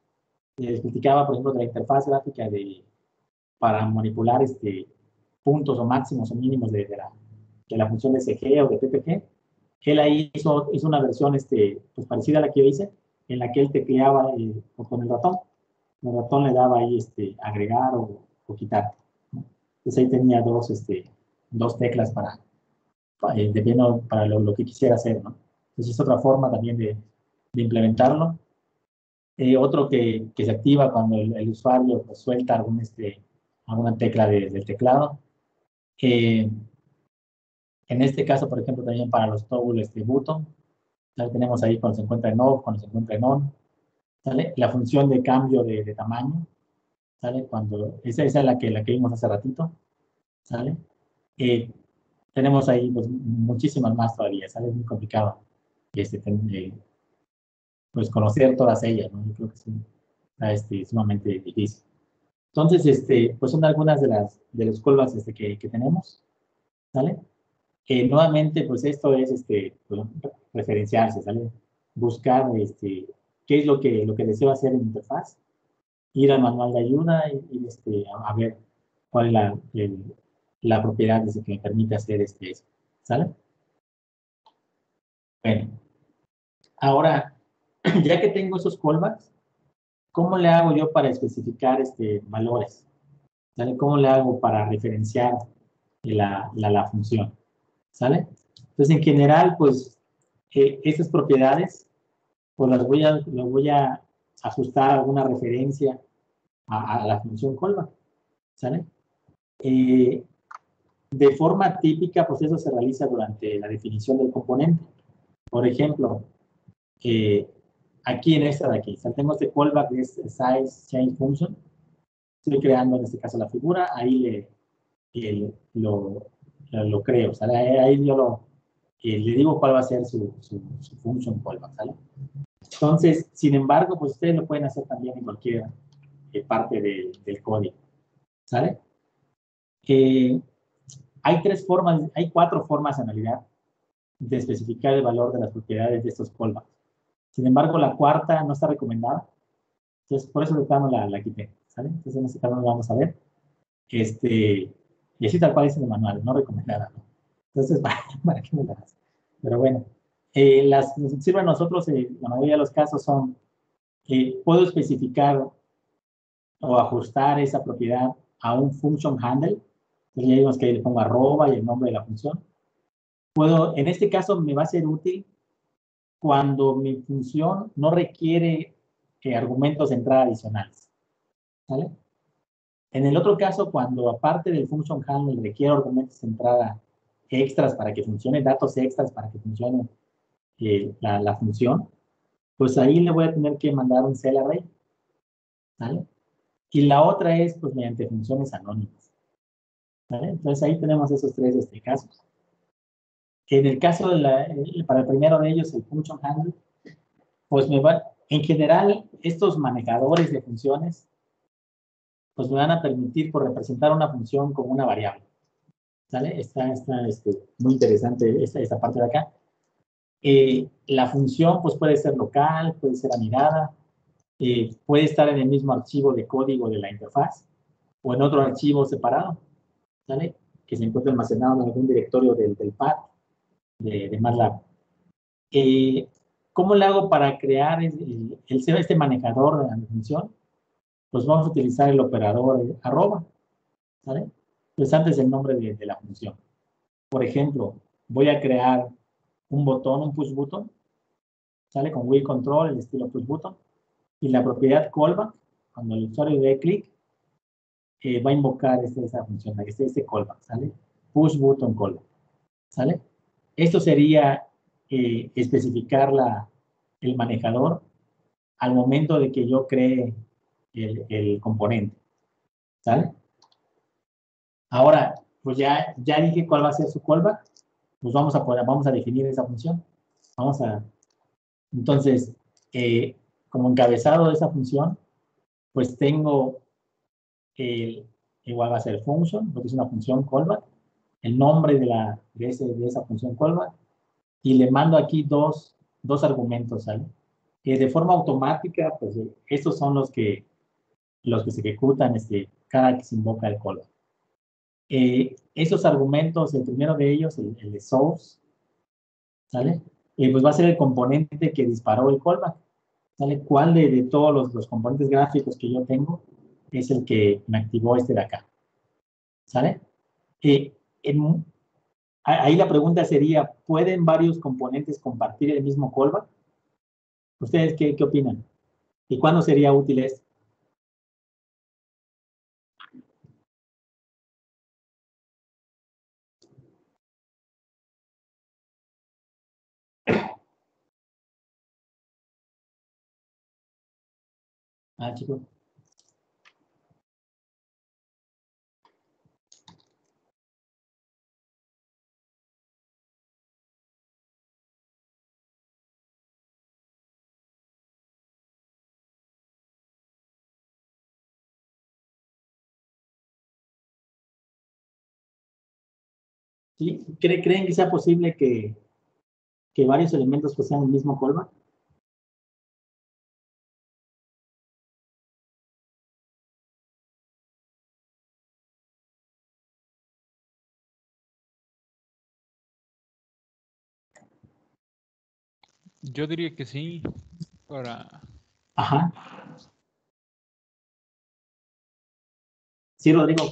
les platicaba, por ejemplo, de la interfaz gráfica para manipular puntos o máximos o mínimos de la función de SG o de PPG. Él ahí hizo una versión pues parecida a la que yo hice, en la que él tecleaba con el ratón. El ratón le daba ahí agregar o quitar, ¿no? Entonces ahí tenía dos teclas dependiendo para lo que quisiera hacer, ¿no? Entonces es otra forma también de implementarlo. Otro que se activa cuando el usuario pues, suelta alguna tecla del teclado. En este caso, por ejemplo, también para los toggle button, ¿sale? Tenemos ahí cuando se encuentra en off, cuando se encuentra en on, ¿sale? La función de cambio de tamaño, ¿sale? Esa es la que vimos hace ratito, ¿sale? Tenemos ahí pues, muchísimas más todavía, ¿sale? Es muy complicado pues conocer todas ellas, ¿no? Yo creo que sí, está sumamente difícil. Entonces, pues son algunas de los callbacks que tenemos, ¿sale? Nuevamente, pues esto es pues, referenciarse, ¿sale? Buscar qué es lo que deseo hacer en interfaz, ir al manual de ayuda y a ver cuál es la propiedad que me permite hacer eso, ¿sale? Bueno, ahora, ya que tengo esos callbacks, ¿cómo le hago yo para especificar valores? ¿Sale? ¿Cómo le hago para referenciar la función? ¿Sale? Entonces, en general, pues, estas propiedades, pues las voy a ajustar a alguna referencia a la función callback, ¿sale? De forma típica, pues eso se realiza durante la definición del componente. Por ejemplo, aquí en esta de aquí, tengo callback de size change function. Estoy creando en este caso la figura, ahí lo creo, ¿sale? Ahí yo le digo cuál va a ser su function callback, ¿sale? Entonces, sin embargo, pues ustedes lo pueden hacer también en cualquier parte del código, ¿sale? Hay 4 formas en realidad de especificar el valor de las propiedades de estos callbacks. Sin embargo, la cuarta no está recomendada, entonces por eso de plano la quité, ¿sale? Entonces en este caso lo vamos a ver. Y así tal cual es en el manual, no recomendada, ¿no? Entonces, ¿para qué me la das? Pero bueno, las que nos sirven a nosotros, la mayoría de los casos son, puedo especificar o ajustar esa propiedad a un function handle. Entonces ya vimos que le pongo arroba y el nombre de la función. En este caso me va a ser útil cuando mi función no requiere argumentos de entrada adicionales, ¿vale? En el otro caso, cuando aparte del function handle requiere argumentos de entrada extras para que funcione, datos extras para que funcione la función, pues ahí le voy a tener que mandar un cell array, ¿vale? Y la otra es, pues, mediante funciones anónimas, ¿vale? Entonces ahí tenemos esos 3 casos. En el caso para el primero de ellos, el function handle, pues en general, estos manejadores de funciones, pues me van a permitir por representar una función como una variable, ¿sale? Está muy interesante esta parte de acá. La función, pues puede ser local, puede ser anidada, puede estar en el mismo archivo de código de la interfaz o en otro archivo separado, ¿sale? Que se encuentra almacenado en algún directorio del pad de MATLAB. ¿Cómo le hago para crear este manejador de la función? Pues vamos a utilizar el operador arroba, ¿sale? Pues antes el nombre de la función. Por ejemplo, voy a crear un botón, un push button, ¿sale? Con wheel control, el estilo push button, y la propiedad callback, cuando el usuario dé clic, va a invocar esa función, este callback, ¿sale? Push button callback, ¿sale? Esto sería especificar el manejador al momento de que yo cree el componente, ¿sale? Ahora, pues ya dije cuál va a ser su callback, pues vamos a definir esa función. Entonces, como encabezado de esa función, pues tengo igual va a ser function, lo que es una función callback, el nombre de esa función callback, y le mando aquí dos argumentos, ¿sale? De forma automática, pues estos son los que se ejecutan cada que se invoca el callback. Esos argumentos, el primero de ellos, el de source, ¿sale? Pues va a ser el componente que disparó el callback, ¿sale? ¿Cuál de todos los componentes gráficos que yo tengo es el que me activó de acá? ¿Sale? Ahí la pregunta sería, ¿pueden varios componentes compartir el mismo callback? ¿Ustedes qué opinan? ¿Y cuándo sería útil esto? Chicos. ¿Sí? ¿Creen que sea posible que varios elementos sean el mismo callback? Yo diría que sí, para... Ajá. Sí, Rodrigo.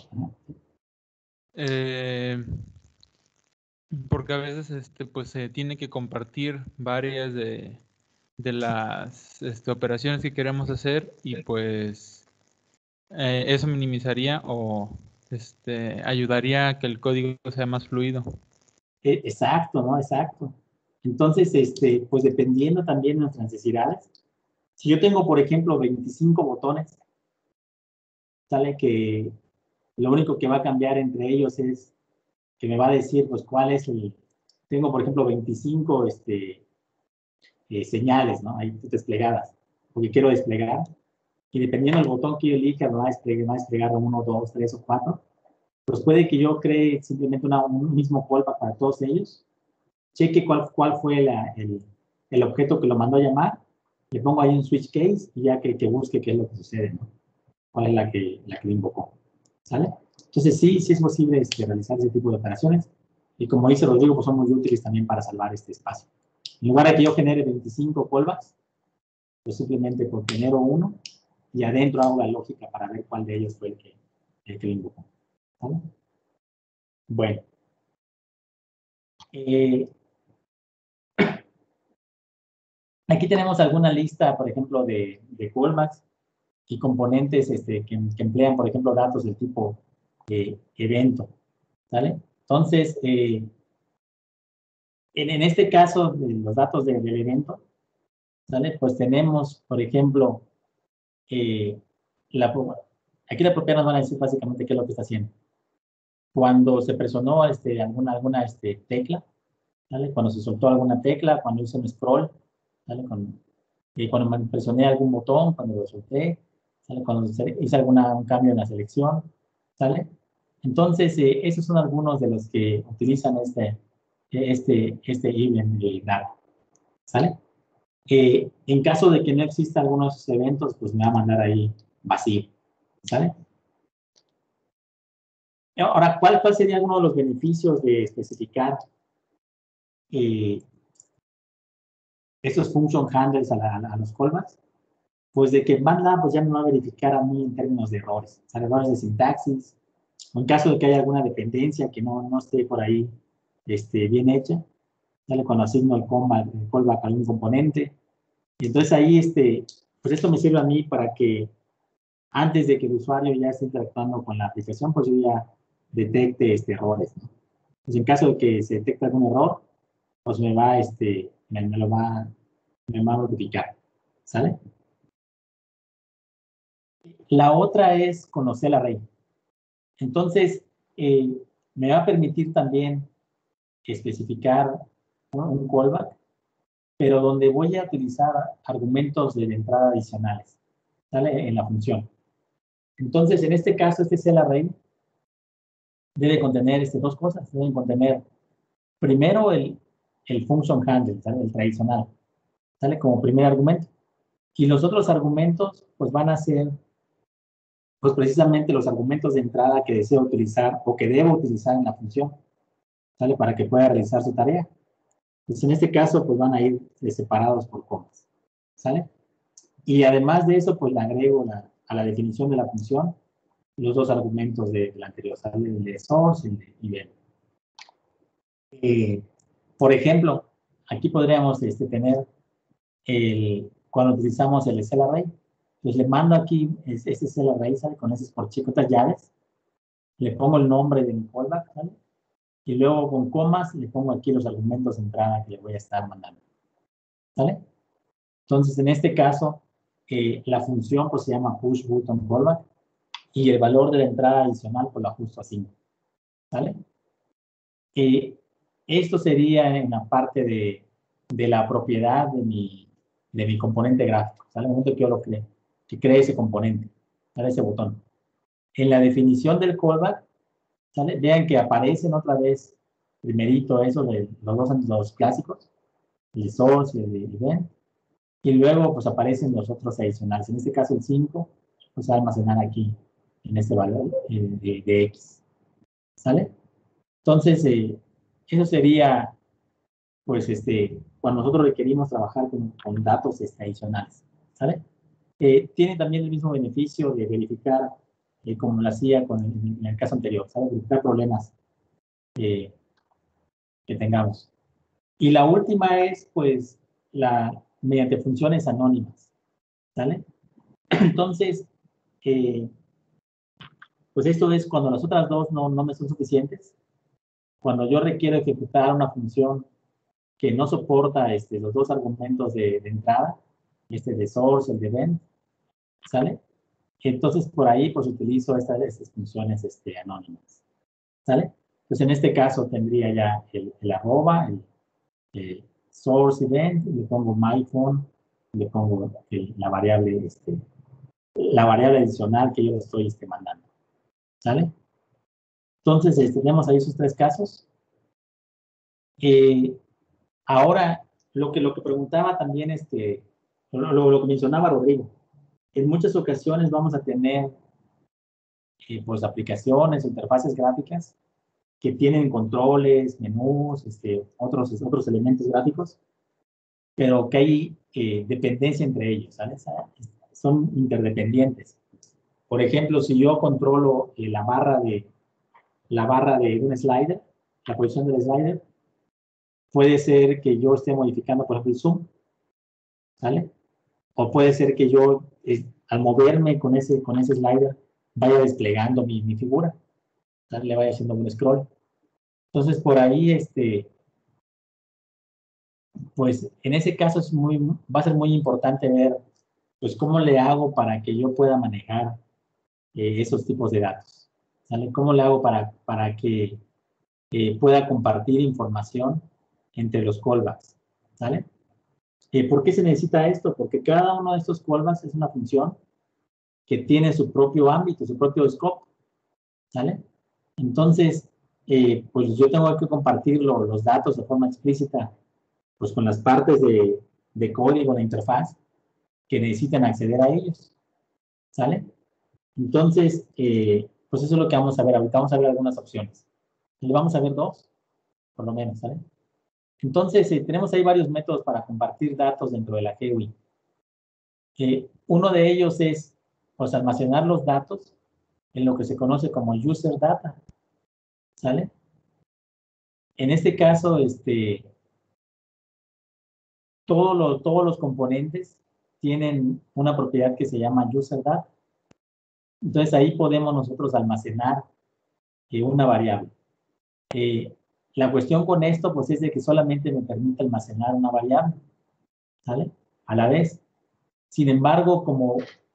Porque a veces pues se tiene que compartir varias de las operaciones que queremos hacer y pues eso minimizaría o ayudaría a que el código sea más fluido. Exacto, ¿no? Exacto. Entonces, pues dependiendo también de nuestras necesidades, si yo tengo, por ejemplo, 25 botones, sale que lo único que va a cambiar entre ellos es que me va a decir, pues, cuál es tengo, por ejemplo, 25 señales, ¿no? Ahí desplegadas, porque quiero desplegar, y dependiendo del botón que yo elija, me va a desplegar 1, 2, 3 o 4, pues puede que yo cree simplemente un mismo callback para todos ellos, cheque cuál fue el objeto que lo mandó a llamar, le pongo ahí un switch case y ya que busque qué es lo que sucede, ¿no? Cuál es la que lo invocó, ¿sale? Entonces sí es posible realizar ese tipo de operaciones y como dice Rodrigo, pues son muy útiles también para salvar este espacio. En lugar de que yo genere 25 callbacks, pues simplemente genero uno y adentro hago la lógica para ver cuál de ellos fue el que lo invocó, ¿vale? Bueno. Aquí tenemos alguna lista, por ejemplo, de callbacks y componentes que emplean, por ejemplo, datos del tipo evento, ¿vale? Entonces, en este caso, de los datos del evento, ¿vale? Pues tenemos, por ejemplo, aquí la propiedad nos van a decir básicamente qué es lo que está haciendo. Cuando se presionó alguna tecla, ¿vale? Cuando se soltó alguna tecla, cuando hice un scroll, ¿vale? Cuando presioné algún botón, cuando lo solté, ¿sale? Cuando hice un cambio en la selección, ¿sale? Entonces, esos son algunos de los que utilizan este event data, ¿sale? En caso de que no exista algunos eventos, pues me va a mandar ahí vacío, ¿sale? Ahora, ¿cuál sería uno de los beneficios de especificar estos function handlers a los callbacks? Pues de que MATLAB pues ya me va a verificar a mí en términos de errores, o sea, errores de sintaxis, o en caso de que haya alguna dependencia que no esté por ahí bien hecha, ¿sale? Cuando asigno el callback a algún componente. Y entonces ahí, pues esto me sirve a mí para que antes de que el usuario ya esté interactuando con la aplicación, pues yo ya detecte errores, ¿no? Pues en caso de que se detecte algún error, pues me va a notificar, ¿sale? La otra es conocer el array. Entonces, me va a permitir también especificar un callback, pero donde voy a utilizar argumentos de entrada adicionales, ¿sale? En la función. Entonces, en este caso, este CellArray debe contener dos cosas. Debe contener primero el function handle, ¿sale? El tradicional, ¿sale? Como primer argumento. Y los otros argumentos, pues van a ser, pues precisamente los argumentos de entrada que deseo utilizar o que debo utilizar en la función, ¿sale? Para que pueda realizar su tarea. Pues en este caso, pues van a ir separados por comas, ¿sale? Y además de eso, pues le agrego a la definición de la función los dos argumentos del anterior, ¿sale? El de source y el de event. Por ejemplo, aquí podríamos tener cuando utilizamos el CellArray, pues le mando aquí este CellArray, ¿sale? Con esas por chicotas llaves, le pongo el nombre de mi callback, ¿sale? Y luego con comas le pongo aquí los argumentos de entrada que le voy a estar mandando, ¿sale? Entonces, en este caso, la función pues se llama pushButtonCallback y el valor de la entrada adicional pues lo ajusto a 5, ¿sale? Esto sería en la parte de la propiedad de mi componente gráfico, ¿sale? En el momento que yo lo cree, que cree ese componente, ¿sale? Ese botón. En la definición del callback, ¿sale? Vean que aparecen otra vez primerito eso de los clásicos, el de source y el de event, y luego pues aparecen los otros adicionales. En este caso el 5, pues se va a almacenar aquí en este valor de X, ¿sale? Entonces, eso sería, pues, cuando nosotros requerimos trabajar con datos adicionales, ¿sale? Tiene también el mismo beneficio de verificar, como lo hacía en el caso anterior, ¿sale? Verificar problemas que tengamos. Y la última es, pues, mediante funciones anónimas, ¿sale? Entonces, pues esto es cuando las otras dos no me son suficientes. Cuando yo requiero ejecutar una función que no soporta los dos argumentos de entrada, de source, el de event, ¿sale? Entonces, por ahí, pues utilizo estas funciones anónimas, ¿sale? Pues en este caso tendría ya el arroba, el source event, y le pongo myPhone, le pongo la variable adicional que yo le estoy mandando, ¿sale? Entonces, tenemos ahí esos tres casos. Ahora, lo que preguntaba también, lo que mencionaba Rodrigo, en muchas ocasiones vamos a tener, pues, aplicaciones, interfaces gráficas que tienen controles, menús, otros elementos gráficos, pero que hay dependencia entre ellos, ¿sale? Son interdependientes. Por ejemplo, si yo controlo la barra de un slider, la posición del slider, puede ser que yo esté modificando, por ejemplo, el zoom, ¿sale? O puede ser que yo, al moverme con ese slider, vaya desplegando mi figura, ¿sale? Le vaya haciendo un scroll. Entonces, por ahí, pues, en ese caso va a ser muy importante ver, pues, cómo le hago para que yo pueda manejar esos tipos de datos, ¿sale? ¿Cómo le hago para que pueda compartir información entre los callbacks, ¿sale? ¿Por qué se necesita esto? Porque cada uno de estos callbacks es una función que tiene su propio ámbito, su propio scope, ¿sale? Entonces, pues yo tengo que compartir los datos de forma explícita, pues con las partes de de código, de interfaz, que necesitan acceder a ellos. ¿Sale? Entonces, pues eso es lo que vamos a ver ahorita. Vamos a ver algunas opciones. Y vamos a ver dos, por lo menos, ¿sale? Entonces, tenemos ahí varios métodos para compartir datos dentro de la GUI. Uno de ellos es, pues, almacenar los datos en lo que se conoce como user data. ¿Sale? En este caso, todos los componentes tienen una propiedad que se llama user data. Entonces, ahí podemos nosotros almacenar una variable. La cuestión con esto, pues, es de que solamente me permite almacenar una variable, ¿sale? A la vez. Sin embargo,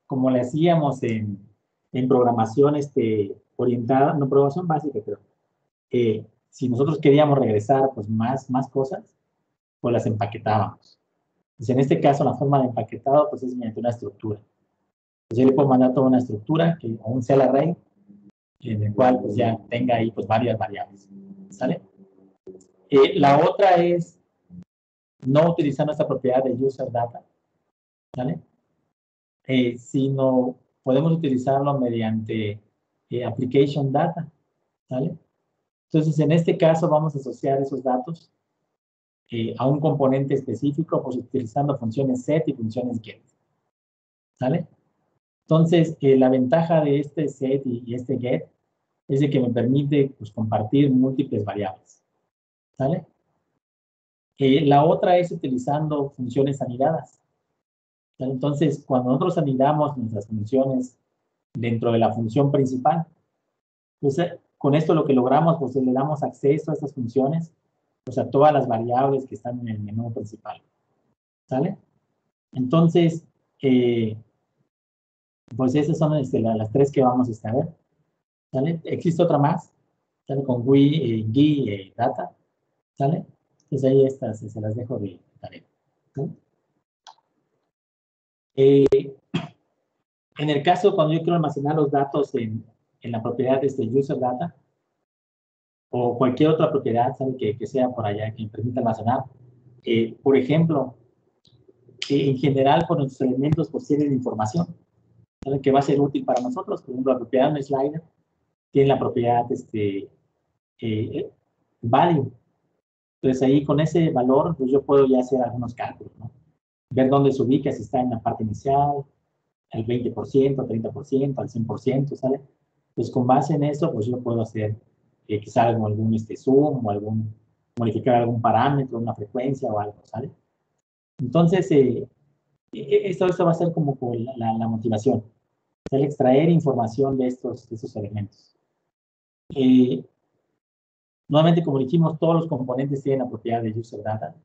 como le hacíamos en programación orientada, no, programación básica, creo. Si nosotros queríamos regresar, pues, más cosas, pues las empaquetábamos. Pues en este caso, la forma de empaquetado, pues, es mediante una estructura. Pues yo le puedo mandar toda una estructura, o un cell array, en el cual, pues, ya tenga ahí, pues, varias variables. ¿Sale? La otra es no utilizar nuestra propiedad de user data, ¿sale? Sino podemos utilizarlo mediante application data, ¿sale? Entonces, en este caso, vamos a asociar esos datos a un componente específico, pues, utilizando funciones set y funciones get, ¿sale? Entonces, la ventaja de este set y este get es de que me permite, pues, compartir múltiples variables, ¿sale? La otra es utilizando funciones anidadas. Entonces, cuando nosotros anidamos nuestras funciones dentro de la función principal, pues, con esto lo que logramos, pues, le damos acceso a estas funciones, pues, a todas las variables que están en el menú principal. ¿Sale? Entonces, pues esas son las tres que vamos a ver. ¿Sale? Existe otra más, ¿sale? Con GUI Data, ¿sale? Entonces ahí estas se las dejo de tarea. ¿Sale? En el caso cuando yo quiero almacenar los datos en la propiedad de user data, o cualquier otra propiedad, ¿sale? Que sea por allá, que me permita almacenar. Por ejemplo, en general, por nuestros elementos, pues, tienen información, ¿sale? Que va a ser útil para nosotros. Por ejemplo, la propiedad de un slider tiene la propiedad value. Entonces, ahí con ese valor, pues, yo puedo ya hacer algunos cálculos, ¿no? Ver dónde se ubica, si está en la parte inicial, al 20%, al 30%, al 100%, ¿sale? Pues con base en eso, pues yo puedo hacer quizá algún zoom o modificar algún parámetro, una frecuencia o algo, ¿sale? Entonces, esto va a ser como la motivación, el extraer información de estos elementos. Nuevamente, como dijimos, todos los componentes tienen la propiedad de user data,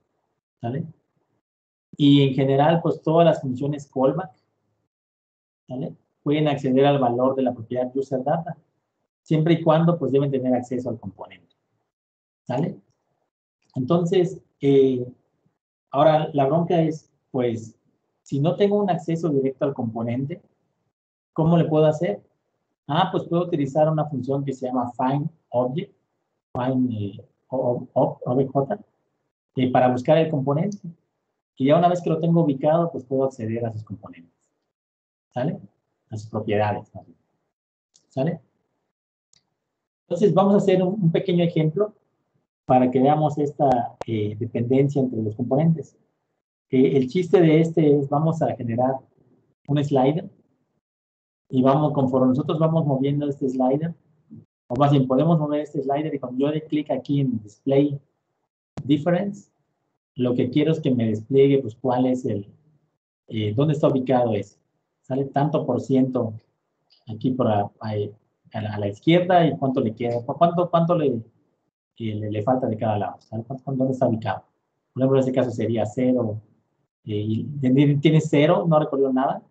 ¿sale? Y en general, pues todas las funciones callback, ¿sale? Pueden acceder al valor de la propiedad user data, siempre y cuando, pues, deben tener acceso al componente, ¿sale? Entonces, ahora la bronca es, pues, si no tengo un acceso directo al componente, ¿cómo le puedo hacer? Pues puedo utilizar una función que se llama find_object, OBJ, para buscar el componente. Y ya una vez que lo tengo ubicado, pues puedo acceder a sus componentes, ¿sale? A sus propiedades, ¿no? ¿Sale? Entonces, vamos a hacer un pequeño ejemplo para que veamos esta dependencia entre los componentes. El chiste de es, vamos a generar un slider, y conforme nosotros vamos moviendo este slider, o más bien, podemos mover este slider, y cuando yo dé clic aquí en Display Difference, lo que quiero es que me despliegue, pues, cuál es dónde está ubicado ese. Sale tanto por ciento aquí a la izquierda, y cuánto le queda, cuánto le falta de cada lado, ¿sale? ¿Dónde está ubicado? Por ejemplo, en este caso sería 0, y tiene 0, no recorrió nada,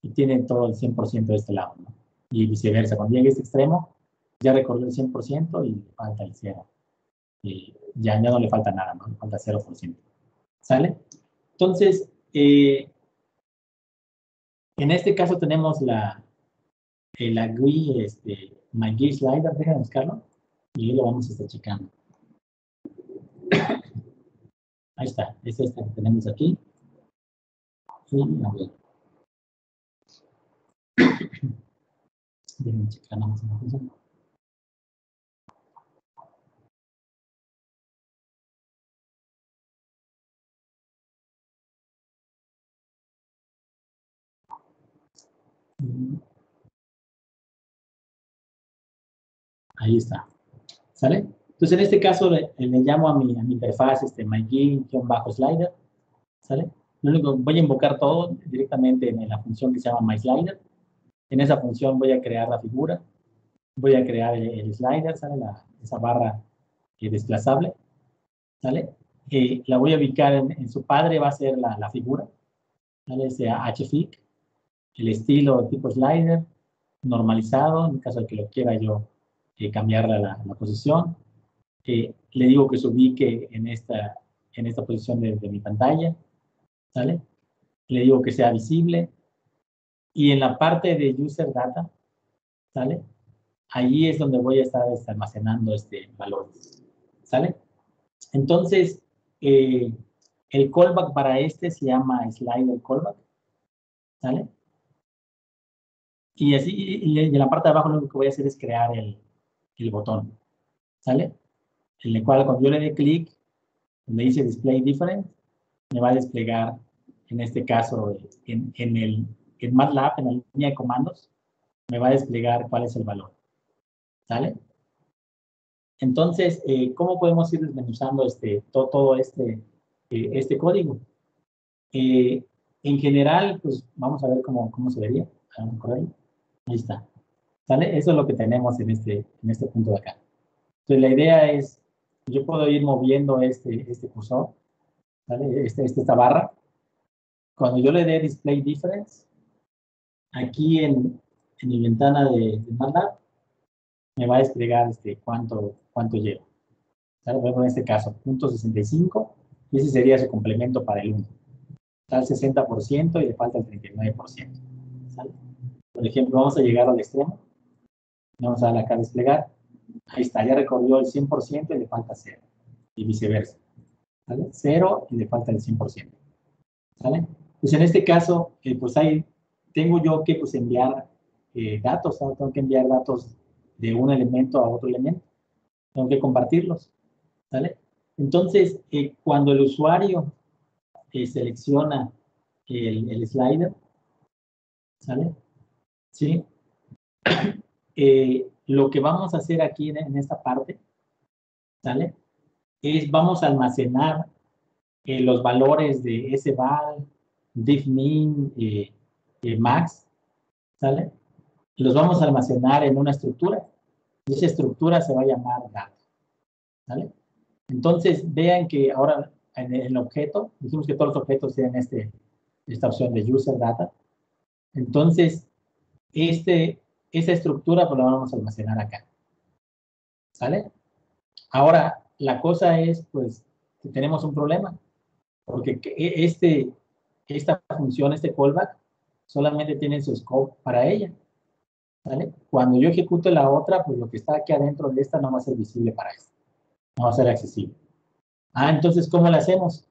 y tiene todo el 100% de este lado, ¿no? Y viceversa, cuando llegue a este extremo, ya recorrió el 100% y le falta el 0. Y ya no le falta nada, ¿no? Le falta 0%. ¿Sale? Entonces, en este caso tenemos la GUI, My GUI Slider, déjame buscarlo, y lo vamos a estar checando. Ahí está, es esta que tenemos aquí. Sí, a ver. Déjenme checar nada más una cosa. Ahí está. ¿Sale? Entonces, en este caso, le llamo a mi interfaz MyGin-slider. ¿Sale? Lo único, voy a invocar todo directamente en la función que se llama MySlider. En esa función voy a crear la figura. Voy a crear el slider, ¿sale? Esa barra desplazable. ¿Sale? La voy a ubicar en su padre, va a ser la figura. ¿Sale? Ese HFIG. El estilo tipo slider, normalizado, en caso de que lo quiera yo cambiar la posición. Le digo que se ubique en esta posición de mi pantalla, ¿sale? Le digo que sea visible. Y en la parte de user data, ¿sale? Ahí es donde voy a estar almacenando valores, ¿sale? Entonces, el callback para se llama slider callback, ¿sale? Y así, y en la parte de abajo lo único que voy a hacer es crear el botón, ¿sale? En el cual cuando yo le dé clic, donde dice Display Different, me va a desplegar, en este caso, en MATLAB, en la línea de comandos, me va a desplegar cuál es el valor, ¿sale? Entonces, ¿cómo podemos ir desmenuzando todo este código? En general, pues vamos a ver cómo se vería. Vamos a correrlo. Ahí está. ¿Sale? Eso es lo que tenemos en este punto de acá. Entonces, la idea es, yo puedo ir moviendo este cursor, ¿vale? Esta barra. Cuando yo le dé Display Difference, aquí en mi ventana de MATLAB, me va a desplegar cuánto lleva. ¿Sale? Por ejemplo, en este caso, 0.65, y ese sería su complemento para el 1. Está al 60% y le falta el 39%. ¿Sale? Por ejemplo, vamos a llegar al extremo. Vamos a darle acá a desplegar. Ahí está, ya recorrió el 100% y le falta 0. Y viceversa. ¿Vale? 0 y le falta el 100%. ¿Vale? Pues en este caso, pues ahí tengo yo que pues, enviar datos, ¿no? Tengo que enviar datos de un elemento a otro elemento. Tengo que compartirlos. ¿Vale? Entonces, cuando el usuario selecciona el slider, ¿sale? ¿Sí? Lo que vamos a hacer aquí en esta parte, ¿sale? Es vamos a almacenar los valores de sval, diffmin, max, ¿sale? Los vamos a almacenar en una estructura. Y esa estructura se va a llamar data, ¿sale? Entonces, vean que ahora en el objeto, dijimos que todos los objetos tienen esta opción de user data. Entonces, esa estructura pues la vamos a almacenar acá, ¿sale? Ahora, la cosa es, pues, que tenemos un problema, porque esta función, callback, solamente tiene su scope para ella, ¿vale? Cuando yo ejecute la otra, pues lo que está aquí adentro de esta no va a ser visible para esta, no va a ser accesible. Entonces, ¿cómo lo hacemos?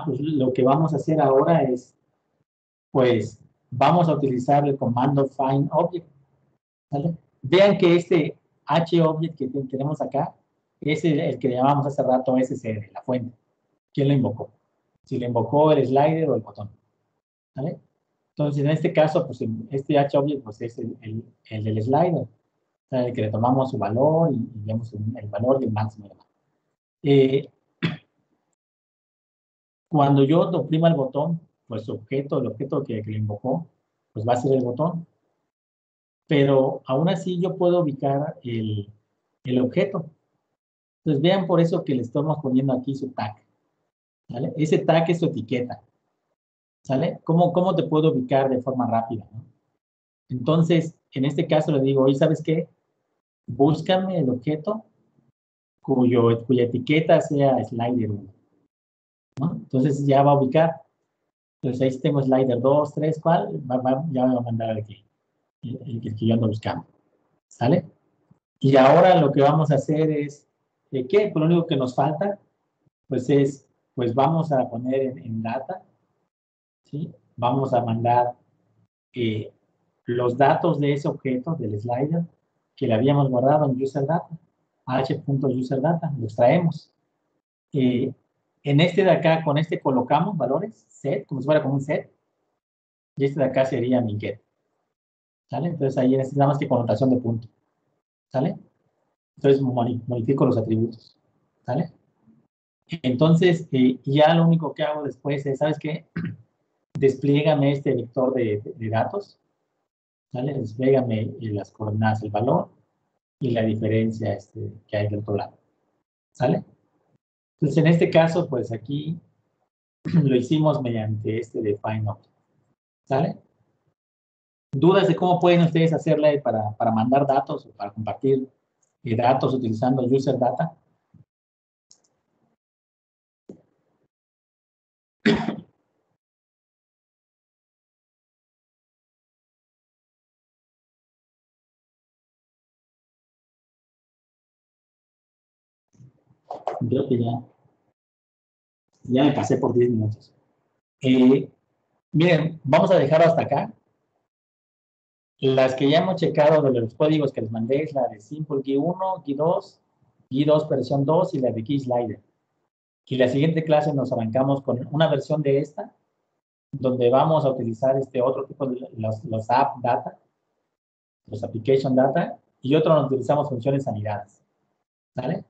Pues lo que vamos a hacer ahora es, pues, vamos a utilizar el comando findObject, ¿vale? Vean que HObject que tenemos acá es el que llamamos hace rato SCR, la fuente. ¿Quién lo invocó? Si lo invocó el slider o el botón, ¿vale? Entonces, en este caso, pues este HObject pues, es el del slider, o sea, el que le tomamos su valor y vemos el valor del máximo. Cuando yo oprima el botón, pues el objeto que le invocó, pues va a ser el botón. Pero aún así yo puedo ubicar el objeto. Entonces vean por eso que le estamos poniendo aquí su tag, ¿vale? Ese tag es su etiqueta, ¿sale? ¿Cómo te puedo ubicar de forma rápida, ¿no? Entonces, en este caso le digo, oye, ¿sabes qué? Búscame el objeto cuya etiqueta sea slider 1, ¿no? Entonces ya va a ubicar. Entonces ahí tengo slider 2, 3, ¿cuál? Ya me va a mandar aquí el que yo ando buscando, ¿sale? Y ahora lo que vamos a hacer es, ¿qué? Pues lo único que nos falta, pues es, pues vamos a poner en data, ¿sí? vamos a mandar los datos de ese objeto, del slider, que le habíamos guardado en UserData, h.UserData, los traemos. En este de acá, con este colocamos valores, set, como si fuera como un set, y este de acá sería mi get. ¿Sale? Entonces ahí nada más que connotación de punto. ¿Sale? Entonces modifico los atributos. ¿Sale? Entonces, ya lo único que hago después es, ¿sabes qué? Despliégame este vector de datos. ¿Sale? Despliégame las coordenadas, el valor y la diferencia que hay del otro lado. ¿Sale? Entonces, en este caso, pues aquí lo hicimos mediante define object. ¿Sale? ¿Dudas de cómo pueden ustedes hacerle para mandar datos o para compartir datos utilizando UserData? Creo que ya me pasé por 10 minutos. Miren, vamos a dejarlo hasta acá. Las que ya hemos checado de los códigos que les mandé es la de Simple Key 1, Key 2, Key 2 versión 2 y la de Key Slider. Y la siguiente clase nos arrancamos con una versión de esta, donde vamos a utilizar otro tipo de los app data, los application data, y otro donde utilizamos funciones anidadas. ¿Sale?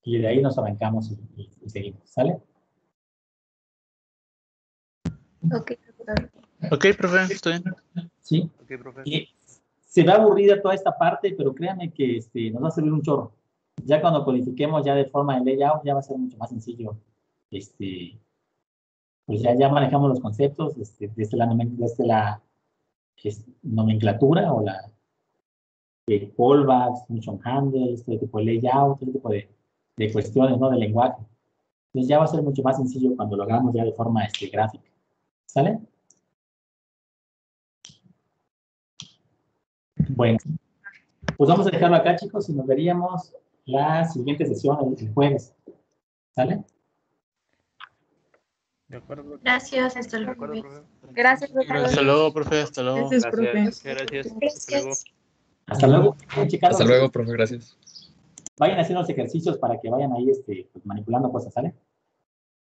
Y de ahí nos arrancamos y seguimos. ¿Sale? Ok, doctor. Ok, profe, estoy bien. Sí. Ok, profe. Y se va aburrida toda esta parte, pero créanme que nos va a servir un chorro. Ya cuando codifiquemos ya de forma de layout, ya va a ser mucho más sencillo. Pues ya manejamos los conceptos desde la nomenclatura o la callbacks, function handles, este tipo de layout, este tipo de cuestiones, ¿no? De lenguaje. Entonces ya va a ser mucho más sencillo cuando lo hagamos ya de forma gráfica. ¿Sale? Bueno, pues vamos a dejarlo acá, chicos, y nos veríamos la siguiente sesión el jueves. ¿Sale? De acuerdo. Gracias, hasta De acuerdo, luego. profe. Gracias, doctor. Hasta luego, profe. Hasta luego. Gracias, profe. Gracias. Hasta luego. Hasta luego. Hasta luego, profe, gracias. Vayan haciendo los ejercicios para que vayan ahí pues, manipulando cosas, ¿sale?